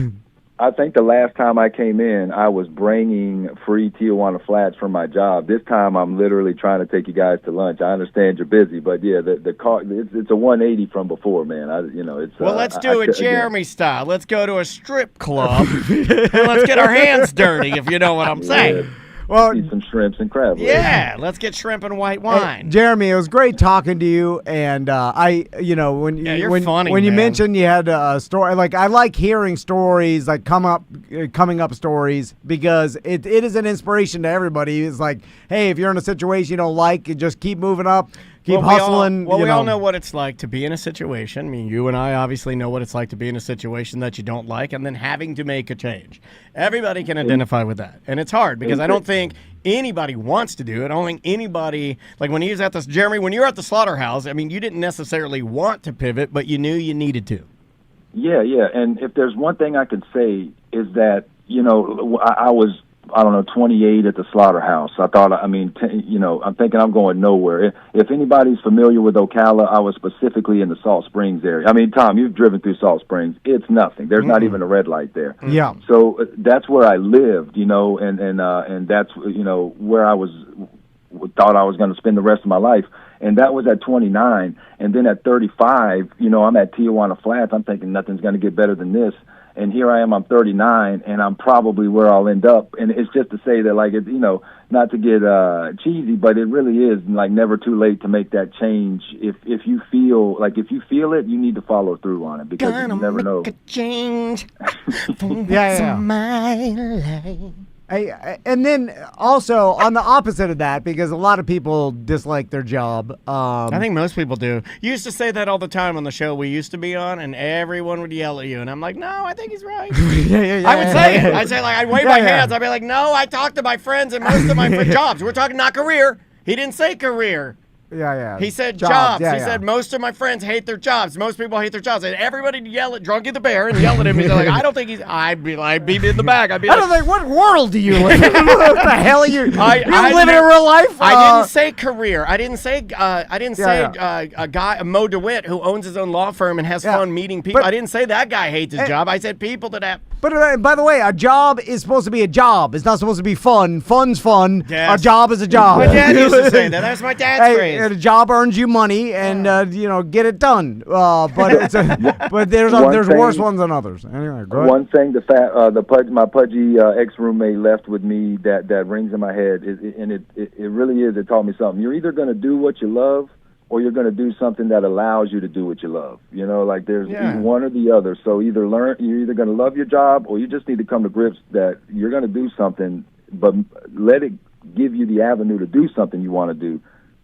I think the last time I came in, I was bringing free Tijuana Flats for my job. This time, I'm literally trying to take you guys to lunch. I understand you're busy, but yeah, the car, it's a 180 from before, man. It's well, let's do it Jeremy style. Let's go to a strip club and let's get our hands dirty, if you know what I'm saying. Yeah. Well, Eat some shrimps and crab legs. Yeah, let's get shrimp and white wine. Jeremy, it was great talking to you, and you're funny, when you man. mentioned you had a story, like I like hearing stories, like coming up stories, because it is an inspiration to everybody. It's like, hey, if you're in a situation you don't like, you just keep moving up. Keep hustling. We all know what it's like to be in a situation. I mean, you and I obviously know what it's like to be in a situation that you don't like and then having to make a change. Everybody can identify with that. And it's hard because I don't think anybody wants to do it. I don't think anybody, like when he was at this, Jeremy, when you were at the slaughterhouse, I mean, you didn't necessarily want to pivot, but you knew you needed to. Yeah. And if there's one thing I could say is that, I was, 28 at the slaughterhouse. I thought, I'm thinking I'm going nowhere. If anybody's familiar with Ocala, I was specifically in the Salt Springs area. I mean, Tom, you've driven through Salt Springs. It's nothing. There's not even a red light there. Yeah. So that's where I lived, and that's, where I thought I was going to spend the rest of my life. And that was at 29. And then at 35, I'm at Tijuana Flats. I'm thinking nothing's going to get better than this. And here I am, I'm 39, and I'm probably where I'll end up. And it's just to say that, like, it's, not to get cheesy, but it really is, like, never too late to make that change. If you feel it, you need to follow through on it, because you never know. Make a change for my life. And then also on the opposite of that, because a lot of people dislike their job. I think most people do. You used to say that all the time on the show we used to be on, and everyone would yell at you. And I'm like, no, I think he's right. I would say it. I'd say, like, I'd wave my hands. I'd be like, no, I talked to my friends and most of my jobs. We're talking not career. He didn't say career. Yeah. He said jobs. He said most of my friends hate their jobs. Most people hate their jobs. And everybody would yell at Drunky the Bear and yell at him. He's like, I don't think he's. I'd be in the back. I'd be like, I don't think. What world do you live in? What the hell are you? You live in real life? I didn't say career. I didn't say. A guy, Mo DeWitt, who owns his own law firm and has fun meeting people. I didn't say that guy hates his job. I said people that have. But by the way, a job is supposed to be a job. It's not supposed to be fun. Fun's fun. Yes. A job is a job. My dad used to say that. That's my dad's phrase. A job earns you money, and get it done. But there's worse ones than others. Anyway, go ahead. One thing my pudgy ex-roommate left with me that rings in my head, it really is. It taught me something. You're either going to do what you love, or you're going to do something that allows you to do what you love. Like there's one or the other. So you're either going to love your job, or you just need to come to grips that you're going to do something, but let it give you the avenue to do something you want to do.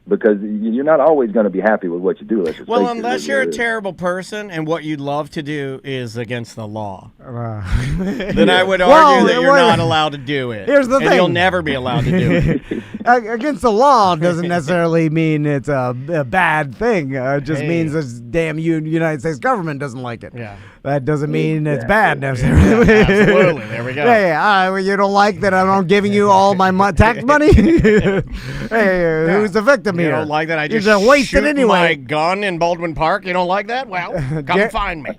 because you're not always going to be happy with what you do. Let's just Well, face it, unless it you're a is. terrible person and what you'd love to do is against the law, then then I would argue that you're not allowed to do it. Here's the and thing. you'll never be allowed to do it. Against the law doesn't necessarily mean it's a bad thing. It just means the damn United States government doesn't like it. Yeah. That doesn't mean it's bad necessarily. Absolutely. There we go. Yeah. You don't like that I'm giving you all my tax money? Hey, who's the victim You here? don't like that I You're just waste shoot it anyway. my gun in Baldwin Park? You don't like that? Well, come find me.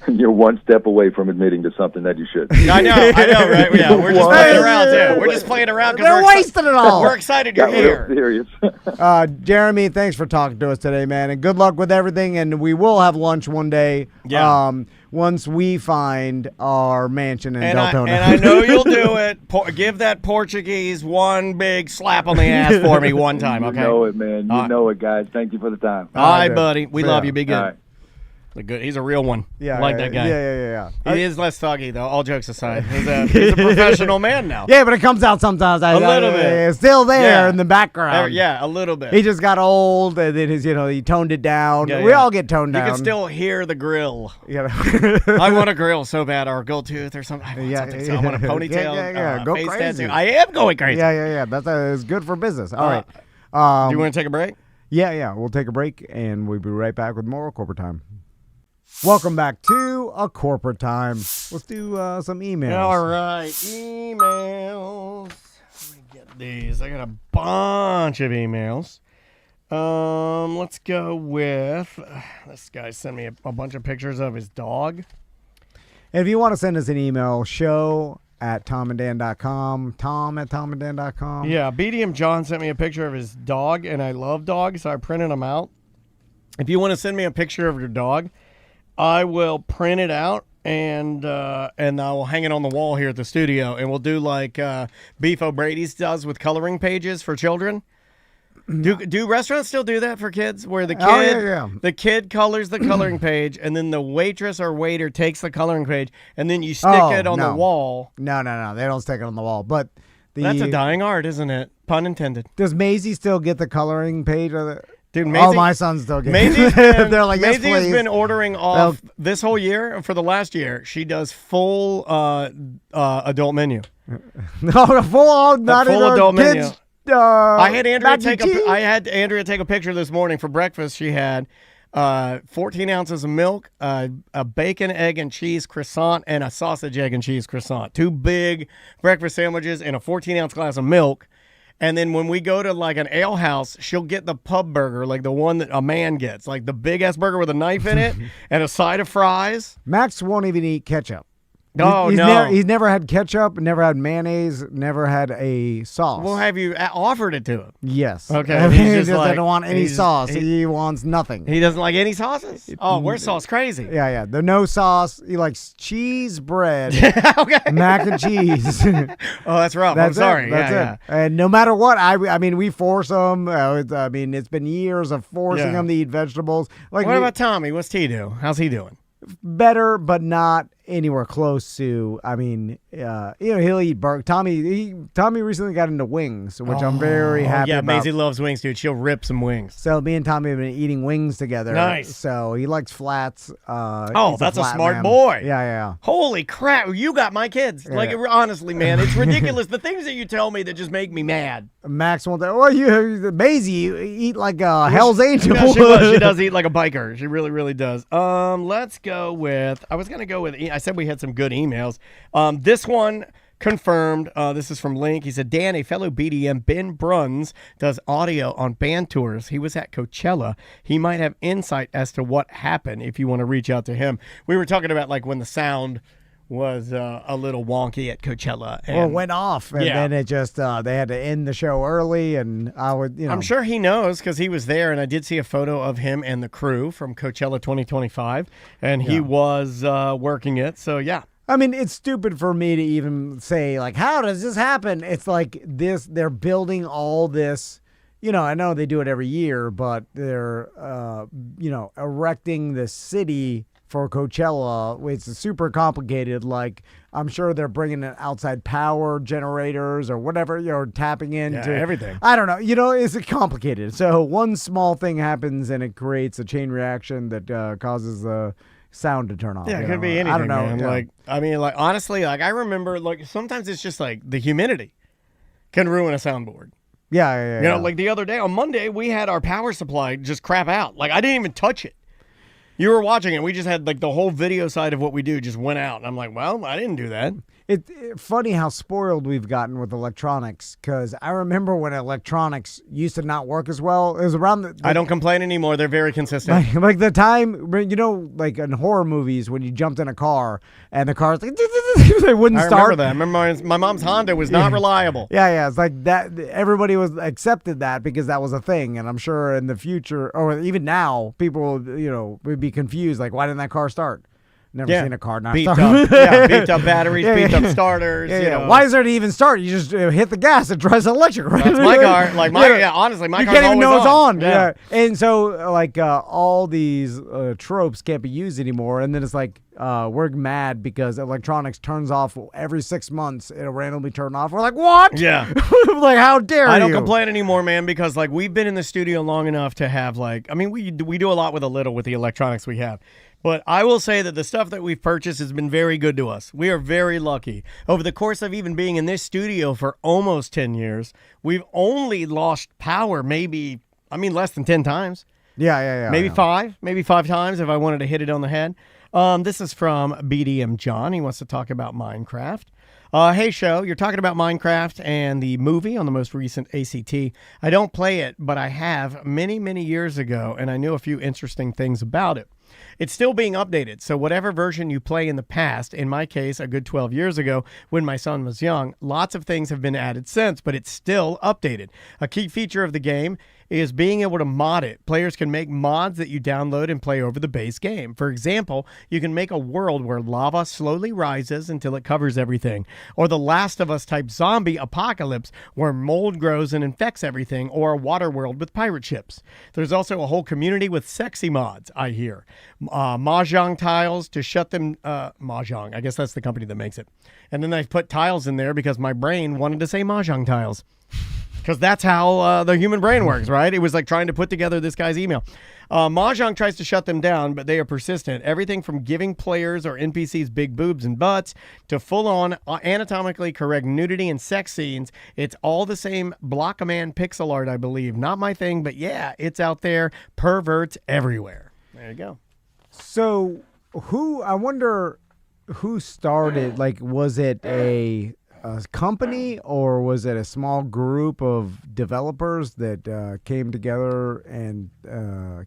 You're one step away from admitting to something that you shouldn't. I know, right? Yeah, we're just playing around too. We're just playing around because They're wasting it all. We're excited you're Got real here. serious. Jeremy, thanks for talking to us today, man, and good luck with everything. And we will have lunch one day. Yeah. Once we find our mansion in And Deltona. I know you'll do it. Give that Portuguese one big slap on the ass for me one time, okay? You know it, man. You know it, guys. Thank you for the time. All right, dude. buddy. We love you. Be good. All right. Good. He's a real one. Yeah, I like that guy. Yeah. He is less thuggy, though. All jokes aside, he's a professional man now. Yeah, but it comes out sometimes. A little bit. It's still there Yeah. in the background. Yeah, a little bit. He just got old, and then he toned it down. Yeah, We yeah. all get toned You down. can still hear the grill. Yeah. I want a grill so bad, or a gold tooth, or something. I want something. So I want a ponytail. Yeah. Go face crazy. tattoo. I am going crazy. Yeah. That's good for business. All right. Do you want to take a break? Yeah. We'll take a break, and we'll be right back with more Corporate Time. Welcome back to A Corporate Time. Let's do some emails. All right, emails. Let me get these. I got a bunch of emails. Let's go with this guy sent me a bunch of pictures of his dog. And if you want to send us an email, show@tomanddan.com, tom@tomanddan.com. Yeah, BDM John sent me a picture of his dog, and I love dogs, so I printed them out. If you want to send me a picture of your dog, I will print it out and I will hang it on the wall here at the studio, and we'll do like Beef O'Brady's does with coloring pages for children. Do restaurants still do that for kids, where the kid the kid colors the coloring page, and then the waitress or waiter takes the coloring page, and then you stick it on the wall? No, they don't stick it on the wall. But That's a dying art, isn't it? Pun intended. Does Maisie still get the coloring page? Dude, Maisie, my sons still get Maisie's it. They're like, yes, Maisie has please. been ordering off this whole year. For the last year, she does full adult menu. No, full on, not full even adult kids. menu. I had Andrea mac and cheese? take a picture this morning for breakfast. She had 14 ounces of milk, a bacon, egg, and cheese croissant, and a sausage, egg, and cheese croissant. 2 big breakfast sandwiches and a 14-ounce glass of milk. And then when we go to like an ale house, she'll get the pub burger, like the one that a man gets, like the big-ass burger with a knife in it and a side of fries. Max won't even eat ketchup. No, He's never had ketchup, never had mayonnaise, never had a sauce. Well, have you offered it to him? Yes. Okay, I mean, he's he just just like- doesn't want any he's- sauce. he- He wants nothing. He doesn't like any sauces? Oh, we're sauce crazy. Yeah. The no sauce. He likes cheese bread, Okay. mac and cheese. Oh, that's rough. That's I'm sorry. It. That's yeah, it. And no matter what, I mean, we force him. It's been years of forcing Yeah. him to eat vegetables. Like, What about Tommy? What's he do? How's he doing? better, but not anywhere close to. I mean, he'll eat burger. Tommy recently got into wings, which I'm very happy Yeah, about. Maisie loves wings, dude. She'll rip some wings. So me and Tommy have been eating wings together. Nice. So he likes flats. He's that's a flat smart man. boy. Yeah. Holy crap, you got my kids. Like, honestly, man, it's ridiculous. The things that you tell me that just make me mad. Max won't. Well, Maisie eat like a Hell's Angel. Yeah, she does eat like a biker. She really, really does. Let's go with. I was gonna go with. I said we had some good emails. This one confirmed. This is from Link. He said, Dan, a fellow BDM, Ben Bruns, does audio on band tours. He was at Coachella. He might have insight as to what happened if you want to reach out to him. We were talking about like when the sound was a little wonky at Coachella. And Or went off, and then it just they had to end the show early, and I would, I'm sure he knows because he was there, and I did see a photo of him and the crew from Coachella 2025, and he was working it. So yeah. I mean, it's stupid for me to even say, like, how does this happen? It's like this, they're building all this, I know they do it every year, but they're, erecting the city for Coachella, it's super complicated. Like, I'm sure they're bringing in outside power generators or whatever, tapping into everything. I don't know. It's complicated. So one small thing happens and it creates a chain reaction that causes the sound to turn off. Yeah, it could be anything. I don't know. Man. Honestly, like I remember, like sometimes it's just like the humidity can ruin a soundboard. Yeah. Like the other day on Monday, we had our power supply just crap out. Like I didn't even touch it. You were watching it. We just had like the whole video side of what we do just went out. And I'm like, well, I didn't do that. It's funny how spoiled we've gotten with electronics, because I remember when electronics used to not work as well. It was around the I don't complain anymore. They're very consistent. like the time, like in horror movies when you jumped in a car and the car's like, they wouldn't I start. remember that. I remember my mom's Honda was not reliable. Yeah. It's like that. Everybody was accepted that because that was a thing. And I'm sure in the future, or even now, people, would be confused. Like, why didn't that car start? Never seen a car not beeped start. Up. Yeah, beeped up batteries, beeped up starters. Yeah. Why is there to even start? You just hit the gas. It drives electric, right? That's my car. Like honestly, my you car's can't even know it's on. Yeah. And so like all these tropes can't be used anymore. And then it's like we're mad because electronics turns off every 6 months. It'll randomly turn off. We're like, what? Yeah. Like, how dare you? I don't complain anymore, man, because like we've been in the studio long enough to have we do a lot with a little with the electronics we have. But I will say that the stuff that we've purchased has been very good to us. We are very lucky. Over the course of even being in this studio for almost 10 years, we've only lost power less than 10 times. Yeah. Maybe five times if I wanted to hit it on the head. This is from BDM John. He wants to talk about Minecraft. Hey, show, you're talking about Minecraft and the movie on the most recent ACT. I don't play it, but I have many, many years ago, and I knew a few interesting things about it. It's still being updated, so whatever version you play in the past, in my case, a good 12 years ago when my son was young, lots of things have been added since, but it's still updated. A key feature of the game is being able to mod it. Players can make mods that you download and play over the base game. For example, you can make a world where lava slowly rises until it covers everything, or the Last of Us type zombie apocalypse where mold grows and infects everything, or a water world with pirate ships. There's also a whole community with sexy mods, I hear. Mahjong tiles to shut them, Mahjong, I guess that's the company that makes it. And then they've put tiles in there because my brain wanted to say Mahjong tiles. Because that's how the human brain works, right? It was like trying to put together this guy's email. Mahjong tries to shut them down, but they are persistent. Everything from giving players or NPCs big boobs and butts to full-on anatomically correct nudity and sex scenes. It's all the same block-a-man pixel art, I believe. Not my thing, but yeah, it's out there. Perverts everywhere. There you go. So I wonder who started, like, was it a company or was it a small group of developers that came together and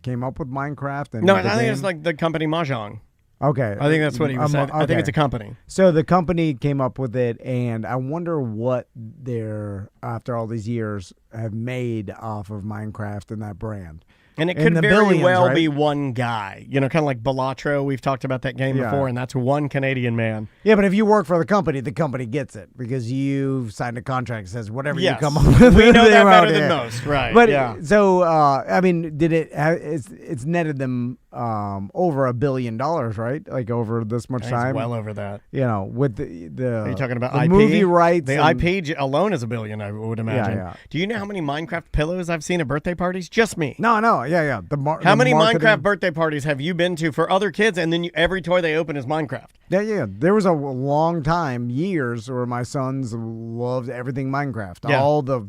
came up with Minecraft? And no, I think it's like the company Mahjong. Okay. I think that's what he was saying. I think it's a company. So the company came up with it, and I wonder what they're, after all these years, have made off of Minecraft and that brand. And it could very billions, well right? be one guy, kind of like Balatro. We've talked about that game before, and that's one Canadian man. Yeah, but if you work for the company gets it because you signed a contract that says whatever you Yes. come up with. We know that better than most, right? But yeah. so, I mean, did it? It's netted them over $1 billion, right? Like over this much time. Well over that. With the Are you talking about the IP? movie rights? The IP alone is $1 billion, I would imagine. Yeah. Do you know how many Minecraft pillows I've seen at birthday parties? Just me. No, yeah. How many marketing... Minecraft birthday parties have you been to for other kids, and then every toy they open is Minecraft? Yeah. There was a long time, years, where my sons loved everything Minecraft. Yeah. All the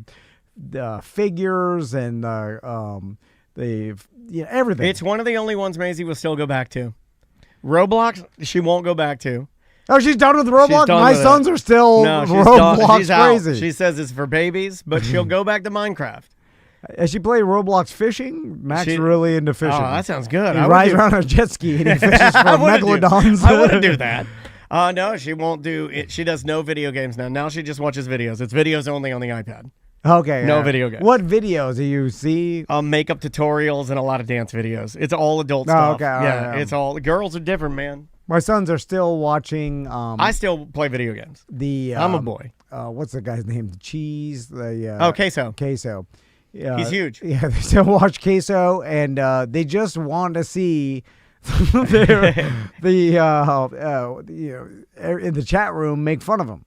figures and everything. It's one of the only ones Maisie will still go back to. Roblox, she won't go back to. Oh, she's done with Roblox? Done My with sons are still Roblox she's crazy. Out. She says it's for babies, but she'll go back to Minecraft. Has she played Roblox fishing? Max really into fishing. Oh, that sounds good. He rides around on a jet ski and he fishes for megalodons. I wouldn't do that. No, she won't do it. She does no video games now. Now she just watches videos. It's videos only on the iPad. Okay. No video games. What videos do you see? Makeup tutorials and a lot of dance videos. It's all adult stuff. Okay. Yeah, it's all. Girls are different, man. My sons are still watching. I still play video games. I'm a boy. What's the guy's name? The Cheese. Queso. Queso. He's huge. Yeah, they still watch Queso, and they just want to see in the chat room make fun of him.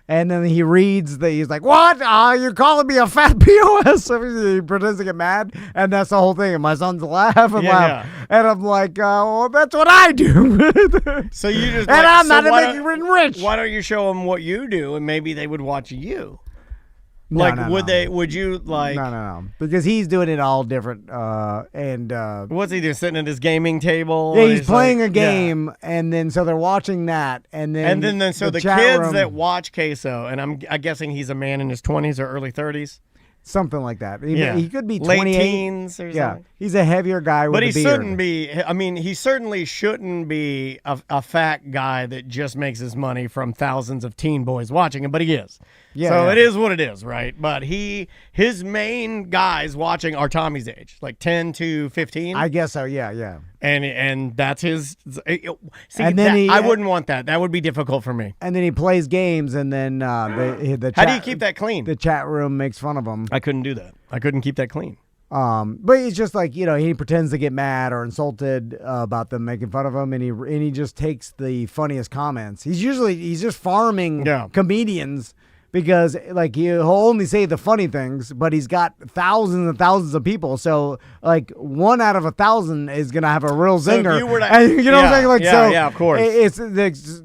And then he reads he's like, what? You're calling me a fat POS? He pretends to get mad, and that's the whole thing. And my sons laugh and laugh. Yeah. And I'm like, well, that's what I do. So you just and I'm not making rich. Why don't you show them what you do, and maybe they would watch you? No, Would you like? No. Because he's doing it all different. What's he doing? Sitting at his gaming table? Yeah, he's playing a game, and then so they're watching that, and then the kids that watch Queso, and I'm guessing he's a man in his 20s or early 30s. Something like that. He could be late 28. teens or something. Yeah, he's a heavier guy with a beard. But he shouldn't be. I mean, he certainly shouldn't be a fat guy that just makes his money from thousands of teen boys watching him. But he is. Yeah. So it is what it is, right? But his main guys watching are Tommy's age, like 10 to 15. I guess so. Yeah. And that's his. See, and then I wouldn't want that. That would be difficult for me. And then he plays games, and then the how do you keep that clean? The chat room makes fun of him. I couldn't do that. I couldn't keep that clean. But he's just like, he pretends to get mad or insulted about them making fun of him, and he just takes the funniest comments. He's just farming comedians. Because he'll only say the funny things, but he's got thousands and thousands of people. So 1 out of 1,000 is gonna have a real zinger. So if you were to, what I'm saying? Yeah, of course.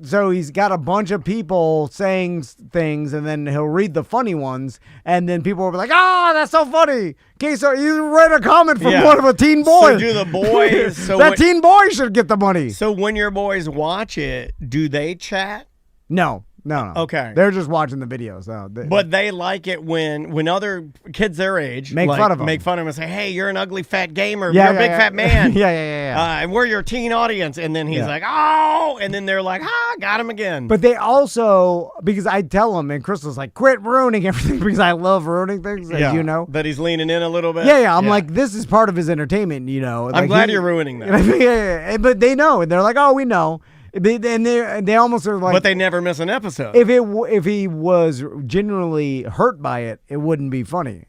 So he's got a bunch of people saying things, and then he'll read the funny ones, and then people will be like, that's so funny. Okay, so you read a comment from one of a teen boy. So do the boys? That teen boy should get the money. So when your boys watch it, do they chat? No. Okay. They're just watching the videos. But they like it when other kids their age make fun of them. Make fun of him and say, hey, you're an ugly fat gamer. You're a big fat man. Yeah. And we're your teen audience. And then he's like, oh. And then they're like, got him again. But they also, because I tell them, and Crystal's like, quit ruining everything, because I love ruining things, as you know. That he's leaning in a little bit. Yeah. I'm like, this is part of his entertainment, I'm glad you're ruining that. Yeah. But they know. And they're like, oh, we know. And they almost are like, but they never miss an episode. If he was genuinely hurt by it, it wouldn't be funny.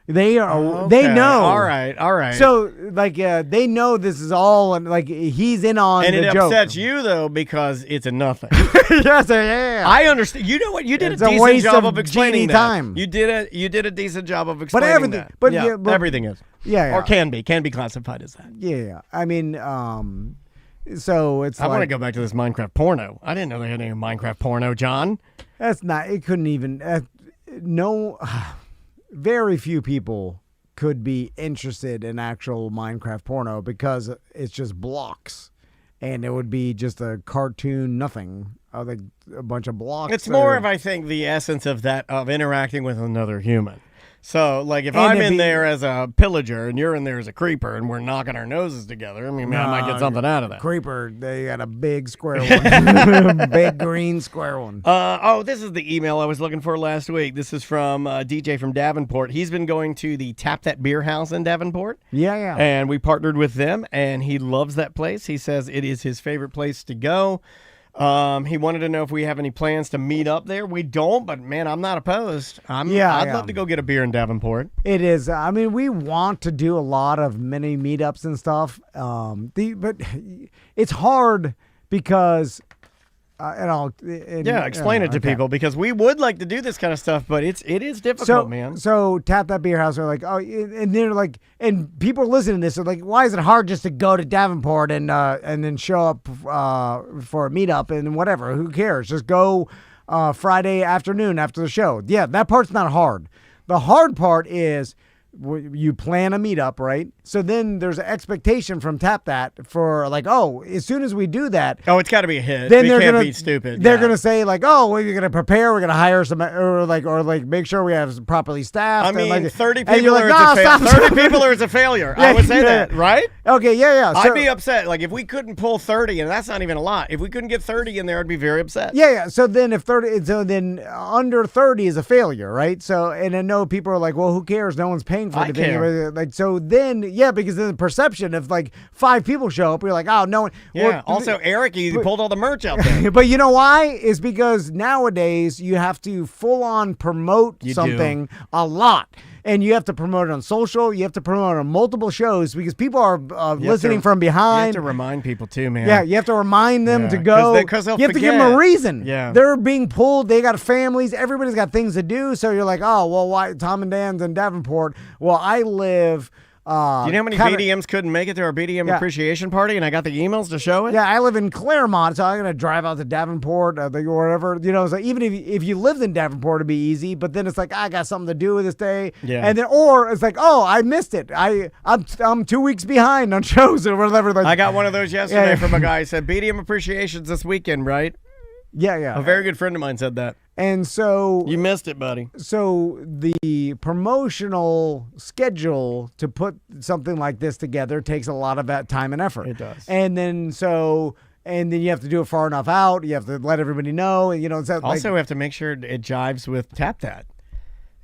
They are. They know. All right. So they know this is all, and he's in on the joke. And it upsets you though because it's a nothing. Yes, yeah. I understand. You know what? You did a decent job of explaining that. Time. You did a decent job of explaining that. But everything is. Yeah. Or can be classified as that. Yeah. I mean, so it's I want to go back to this Minecraft porno. I didn't know they had any Minecraft porno, John. That's not. It couldn't even. Very few people could be interested in actual Minecraft porno because it's just blocks, and it would be just a cartoon, nothing. A bunch of blocks. It's more of, I think, the essence of interacting with another human. So, if I'm in there as a pillager and you're in there as a creeper and we're knocking our noses together, I might get something out of that. Creeper, they got a big square one. Big green square one. This is the email I was looking for last week. This is from DJ from Davenport. He's been going to the Tap That Beer House in Davenport. Yeah. And we partnered with them, and he loves that place. He says it is his favorite place to go. He wanted to know if we have any plans to meet up there. We don't, but man, I'm not opposed. I'd love to go get a beer in Davenport. It is. We want to do a lot of mini meetups and stuff. But it's hard because. Explain it to people, because we would like to do this kind of stuff, but it is difficult, man. So Tap That Beer House are like, and they're like, and people are listening to this are like, why is it hard just to go to Davenport and then show up for a meetup and whatever? Who cares? Just go Friday afternoon after the show. Yeah, that part's not hard. The hard part is you plan a meetup, right? So then there's an expectation from Tap That for as soon as we do that, it's got to be a hit. Then we can't be stupid. They're gonna say we're gonna prepare, we're gonna hire some, or make sure we have properly staffed. 30 people or it's a failure. I would say that, right? Okay, yeah. I'd be upset. If we couldn't pull 30, and that's not even a lot. If we couldn't get 30 in there, I'd be very upset. Yeah. So then then under 30 is a failure, right? So, and I know people are like, well, who cares? No one's paying for anything. So then, because then the perception of 5 people show up, you're like, oh, no one. Yeah. Well, also, Eric, you pulled all the merch out there. But you know why? Is because nowadays you have to full on promote something a lot. And you have to promote it on social. You have to promote it on multiple shows because people are listening from behind. You have to remind people too, man. Yeah, you have to remind them to go. Because they'll you have to give forget. them a reason. Yeah. They're being pulled. They got families. Everybody's got things to do. So you're like, oh, well, why Tom and Dan's in Davenport? Well, I live... Do you know how many BDMs couldn't make it to our BDM appreciation party, and I got the emails to show it? Yeah, I live in Claremont, so I'm going to drive out to Davenport or whatever. You know, so even if you lived in Davenport, it'd be easy, but then it's like, I got something to do this day. Yeah. And then, or it's like, oh, I missed it. I'm 2 weeks behind on shows or whatever. Like, I got one of those yesterday from a guy who said, BDM appreciation's this weekend, right? Yeah. A very good friend of mine said that. And so... You missed it, buddy. So the promotional schedule to put something like this together takes a lot of that time and effort. It does. And then you have to do it far enough out. You have to let everybody know. And, Also, we have to make sure it jives with Tap That.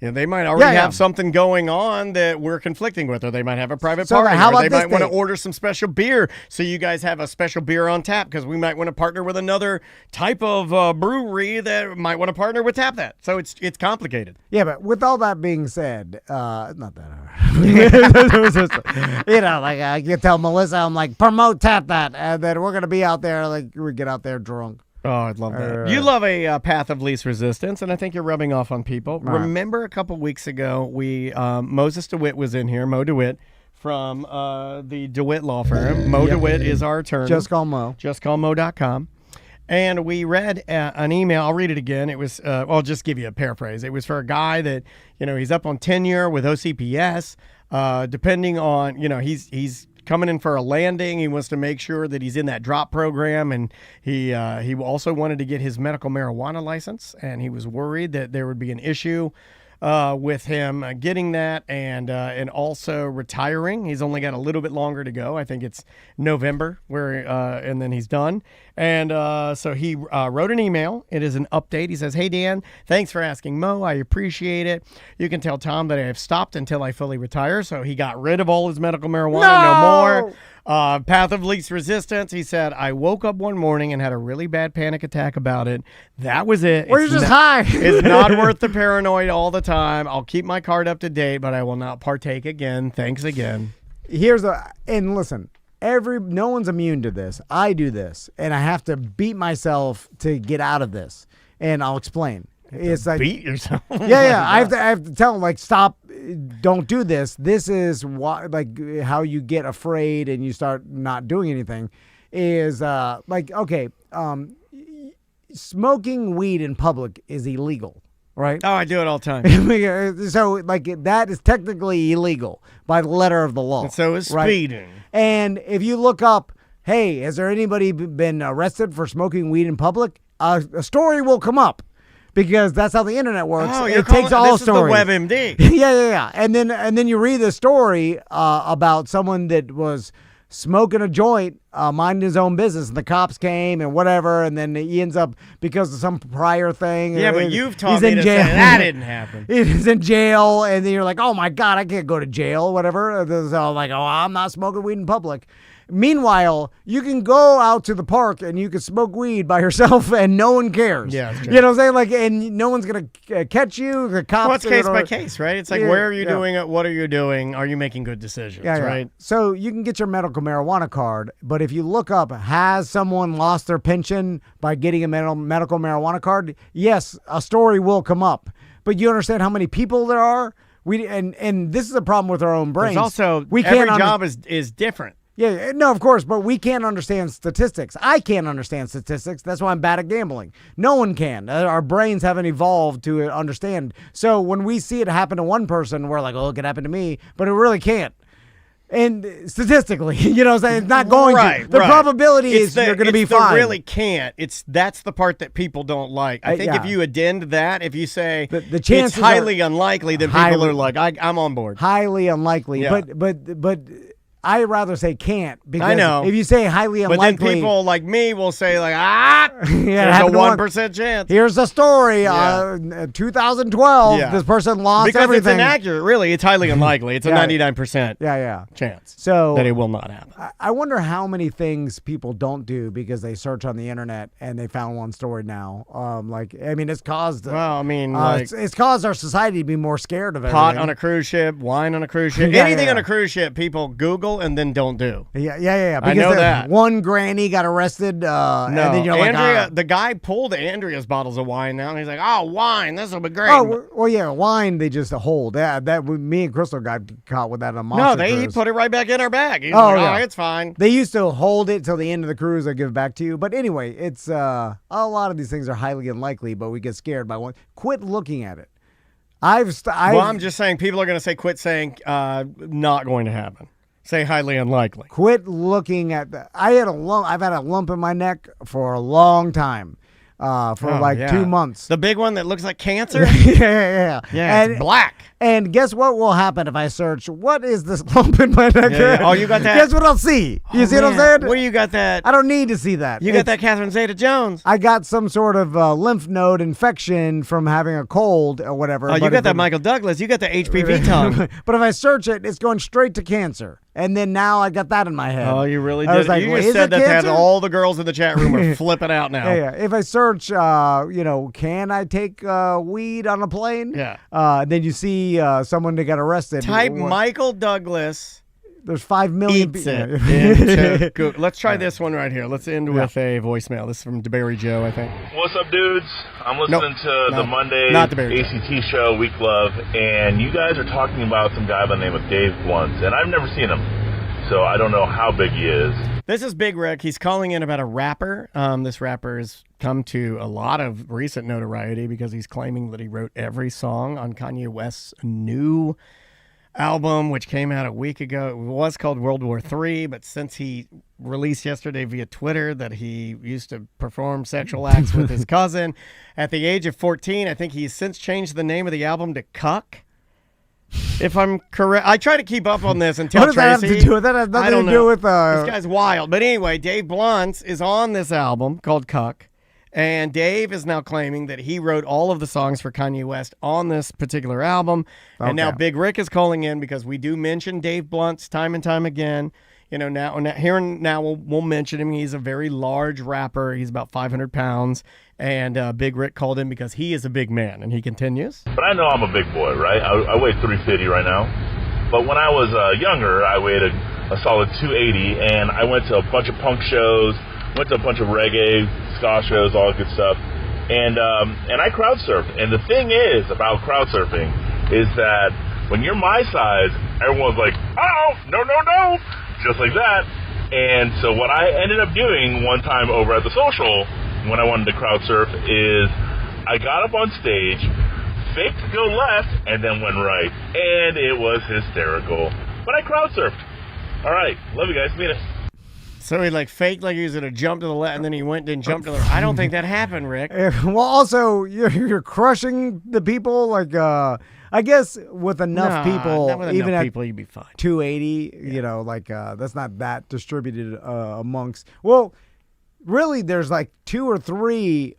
You know, they might already have something going on that we're conflicting with, or they might have a private party, how or about they might this want to order some special beer, so you guys have a special beer on tap, because we might want to partner with another type of brewery that might want to partner with Tap That. So it's complicated. Yeah, but with all that being said, not that hard. Like I can tell Melissa, I'm like, promote Tap That, and then we're going to be out there, like we get out there drunk. Oh, I'd love that. You love a path of least resistance, and I think you're rubbing off on people. Right. Remember a couple weeks ago, Moses DeWitt was in here, Mo DeWitt, from the DeWitt Law Firm. Mo DeWitt is our attorney. Just call Mo. JustCallMo.com. And we read an email. I'll read it again. It was, I'll just give you a paraphrase. It was for a guy that, he's up on tenure with OCPS, depending on, he's coming in for a landing. He wants to make sure that he's in that drop program, and he also wanted to get his medical marijuana license, and he was worried that there would be an issue with him getting that and also retiring. He's only got a little bit longer to go. I think it's November and then he's done. And so he wrote an email. It is an update. He says, "Hey, Dan, thanks for asking Mo. I appreciate it. You can tell Tom that I have stopped until I fully retire." So he got rid of all his medical marijuana. No more. Path of least resistance. He said, "I woke up one morning and had a really bad panic attack about it. That was it. We're just high. It's not worth the paranoid all the time. I'll keep my card up to date, but I will not partake again. Thanks again." And listen, no one's immune to this. I do this, and I have to beat myself to get out of this. And I'll explain. It's like beat yourself. Yeah. I have to tell them, like, stop, don't do this. This is how you get afraid and you start not doing anything. Is smoking weed in public is illegal, right? Oh, I do it all the time. So that is technically illegal by the letter of the law. And so is right? speeding. And if you look up, hey, has there anybody been arrested for smoking weed in public? A story will come up. Because that's how the internet works. Oh, it takes all stories. This is the WebMD. Yeah. And then you read the story about someone that was smoking a joint, minding his own business, and the cops came and whatever, and then he ends up, because of some prior thing. Yeah, but you've taught me to say that didn't happen. He's in jail, and then you're like, oh my God, I can't go to jail, whatever. So I'm like, oh, I'm not smoking weed in public. Meanwhile, you can go out to the park and you can smoke weed by yourself and no one cares. Yeah, you know what I'm saying? And no one's going to catch you. The cops. Well, it's case by case, right? It's like, where are you doing it? What are you doing? Are you making good decisions, right? So you can get your medical marijuana card, but if you look up, has someone lost their pension by getting a medical marijuana card? Yes, a story will come up. But you understand how many people there are? And this is a problem with our own brains. There's also, every job is different. Yeah, no, of course, but we can't understand statistics. I can't understand statistics. That's why I'm bad at gambling. No one can. Our brains haven't evolved to understand. So when we see it happen to one person, we're like, oh, it could happen to me, but it really can't. And statistically, you know what I'm saying? It's not going to. The probability is you're going to be fine. Really can't. That's the part that people don't like. I think if you addend that, if you say the chances it's highly unlikely, then people are like, I'm on board. Highly unlikely. Yeah. But I rather say can't because I know. if you say highly But unlikely, then people like me will say like, there's a 1% chance. Here's the story. 2012, this person lost because everything. it's inaccurate. Really, it's highly unlikely. It's a 99% yeah. chance So that it will not happen. I wonder how many things people don't do because they search on the internet and they found one story now. It's caused. Well, I mean, it's caused our society to be more scared of pot everything. on a cruise ship, wine on a cruise ship, anything on a cruise ship. People Google and then don't do. Yeah. I know that. One granny got arrested. No, and then you're Andrea, like, the guy pulled Andrea's bottles of wine now, and he's like, "Oh, wine, this will be great." Oh, well, yeah, wine they just hold. That me and Crystal got caught with that on Monster he Cruise. put it right back in our bag. He's it's fine. They used to hold it till the end of the cruise. I give it back to you. But anyway, it's a lot of these things are highly unlikely, but we get scared by one. Quit looking at it. I'm just saying people are going to say quit saying not going to happen. Say highly unlikely. Quit looking at that. I've had a lump in my neck for a long time. For 2 months. The big one that looks like cancer? Yeah. Yeah, it's black. And guess what will happen if I search, what is this lump in my neck? Yeah. Oh, you got that? Guess what I'll see? You see what I'm saying? Where you got that? I don't need to see that. You got that Catherine Zeta-Jones. I got some sort of lymph node infection from having a cold or whatever. Oh, you got that Michael Douglas. You got the HPV tongue. But if I search it, it's going straight to cancer. And then now I got that in my head. Oh, you really I did? was like, you just said that cancer? all the girls in the chat room are flipping out now. Yeah. If I search, can I take weed on a plane? Yeah. Then you see someone that got arrested. Type Michael Douglas. There's 5 million Eats people. it. Let's try this one right here. Let's end with a voicemail. This is from DeBerry Joe, I think. What's up, dudes? I'm listening to the Monday ACT show, Week Love, and you guys are talking about some guy by the name of Dave Blunt, and I've never seen him, so I don't know how big he is. This is Big Rick. He's calling in about a rapper. This rapper has come to a lot of recent notoriety because he's claiming that he wrote every song on Kanye West's new album, which came out a week ago. It was called World War III, but since he released yesterday via Twitter that he used to perform sexual acts with his cousin at the age of 14, I think he's since changed the name of the album to Cuck. If I'm correct, I try to keep up on this and tell What does that Tracy. have to do with that? Has nothing to do with this guy's wild. But anyway, Dave Blunt is on this album called Cuck. And Dave is now claiming that he wrote all of the songs for Kanye West on this particular album. Okay. And now Big Rick is calling in because we do mention Dave Blunt's time and time again. Now we'll mention him. He's a very large rapper. He's about 500 pounds. And Big Rick called in because he is a big man. And he continues. But I know I'm a big boy, right? I weigh 350 right now. But when I was younger, I weighed a solid 280. And I went to a bunch of punk shows, went to a bunch of reggae, ska shows, all that good stuff. And I crowd surfed. And the thing is about crowd surfing is that when you're my size, everyone's like, oh, no, just like that. And so what I ended up doing one time over at the social when I wanted to crowd surf is I got up on stage, faked to go left, and then went right. And it was hysterical. But I crowd surfed. All right. Love you guys. Mean it. So he faked like he was going to jump to the left, and then he went and jumped to the right. I don't think that happened, Rick. Well, also, you're crushing the people. I guess with enough people, not with even enough at people, you'd be fine. 280, that's not that distributed amongst. Well, really, there's 2 or 3.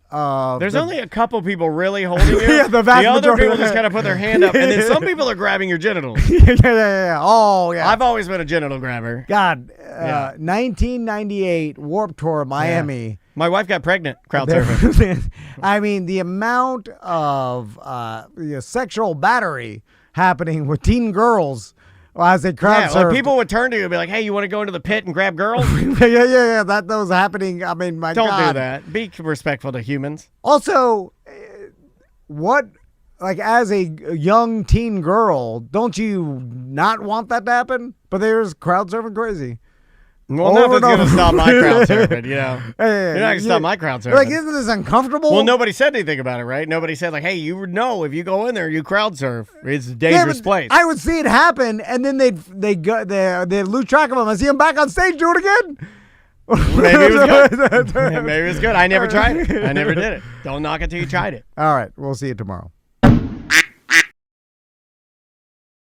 There's only a couple people really holding you. Yeah, the vast other majority. people just kind of put their hand up, and then some people are grabbing your genitals. Yeah. Oh, yeah. I've always been a genital grabber. God, 1998 Warped Tour, Miami. Yeah. My wife got pregnant crowd surfing. I mean, the amount of sexual battery happening with teen girls as they crowd surf. People would turn to you and be like, hey, you want to go into the pit and grab girls? Yeah. That was happening. I mean, my God. God. Don't do that. Be respectful to humans. Also, as a young teen girl, don't you not want that to happen? But there's crowd surfing crazy. Well, nothing's going to stop my crowd surfing, You're not going to stop my crowd surfing. Isn't this uncomfortable? Well, nobody said anything about it, right? Nobody said, hey, you know, if you go in there, you crowd surf. It's a dangerous place. I would see it happen, and then they'd lose track of them. I see them back on stage do it again. Maybe it was good. Maybe it was good. I never tried it. I never did it. Don't knock it till you tried it. All right. We'll see you tomorrow.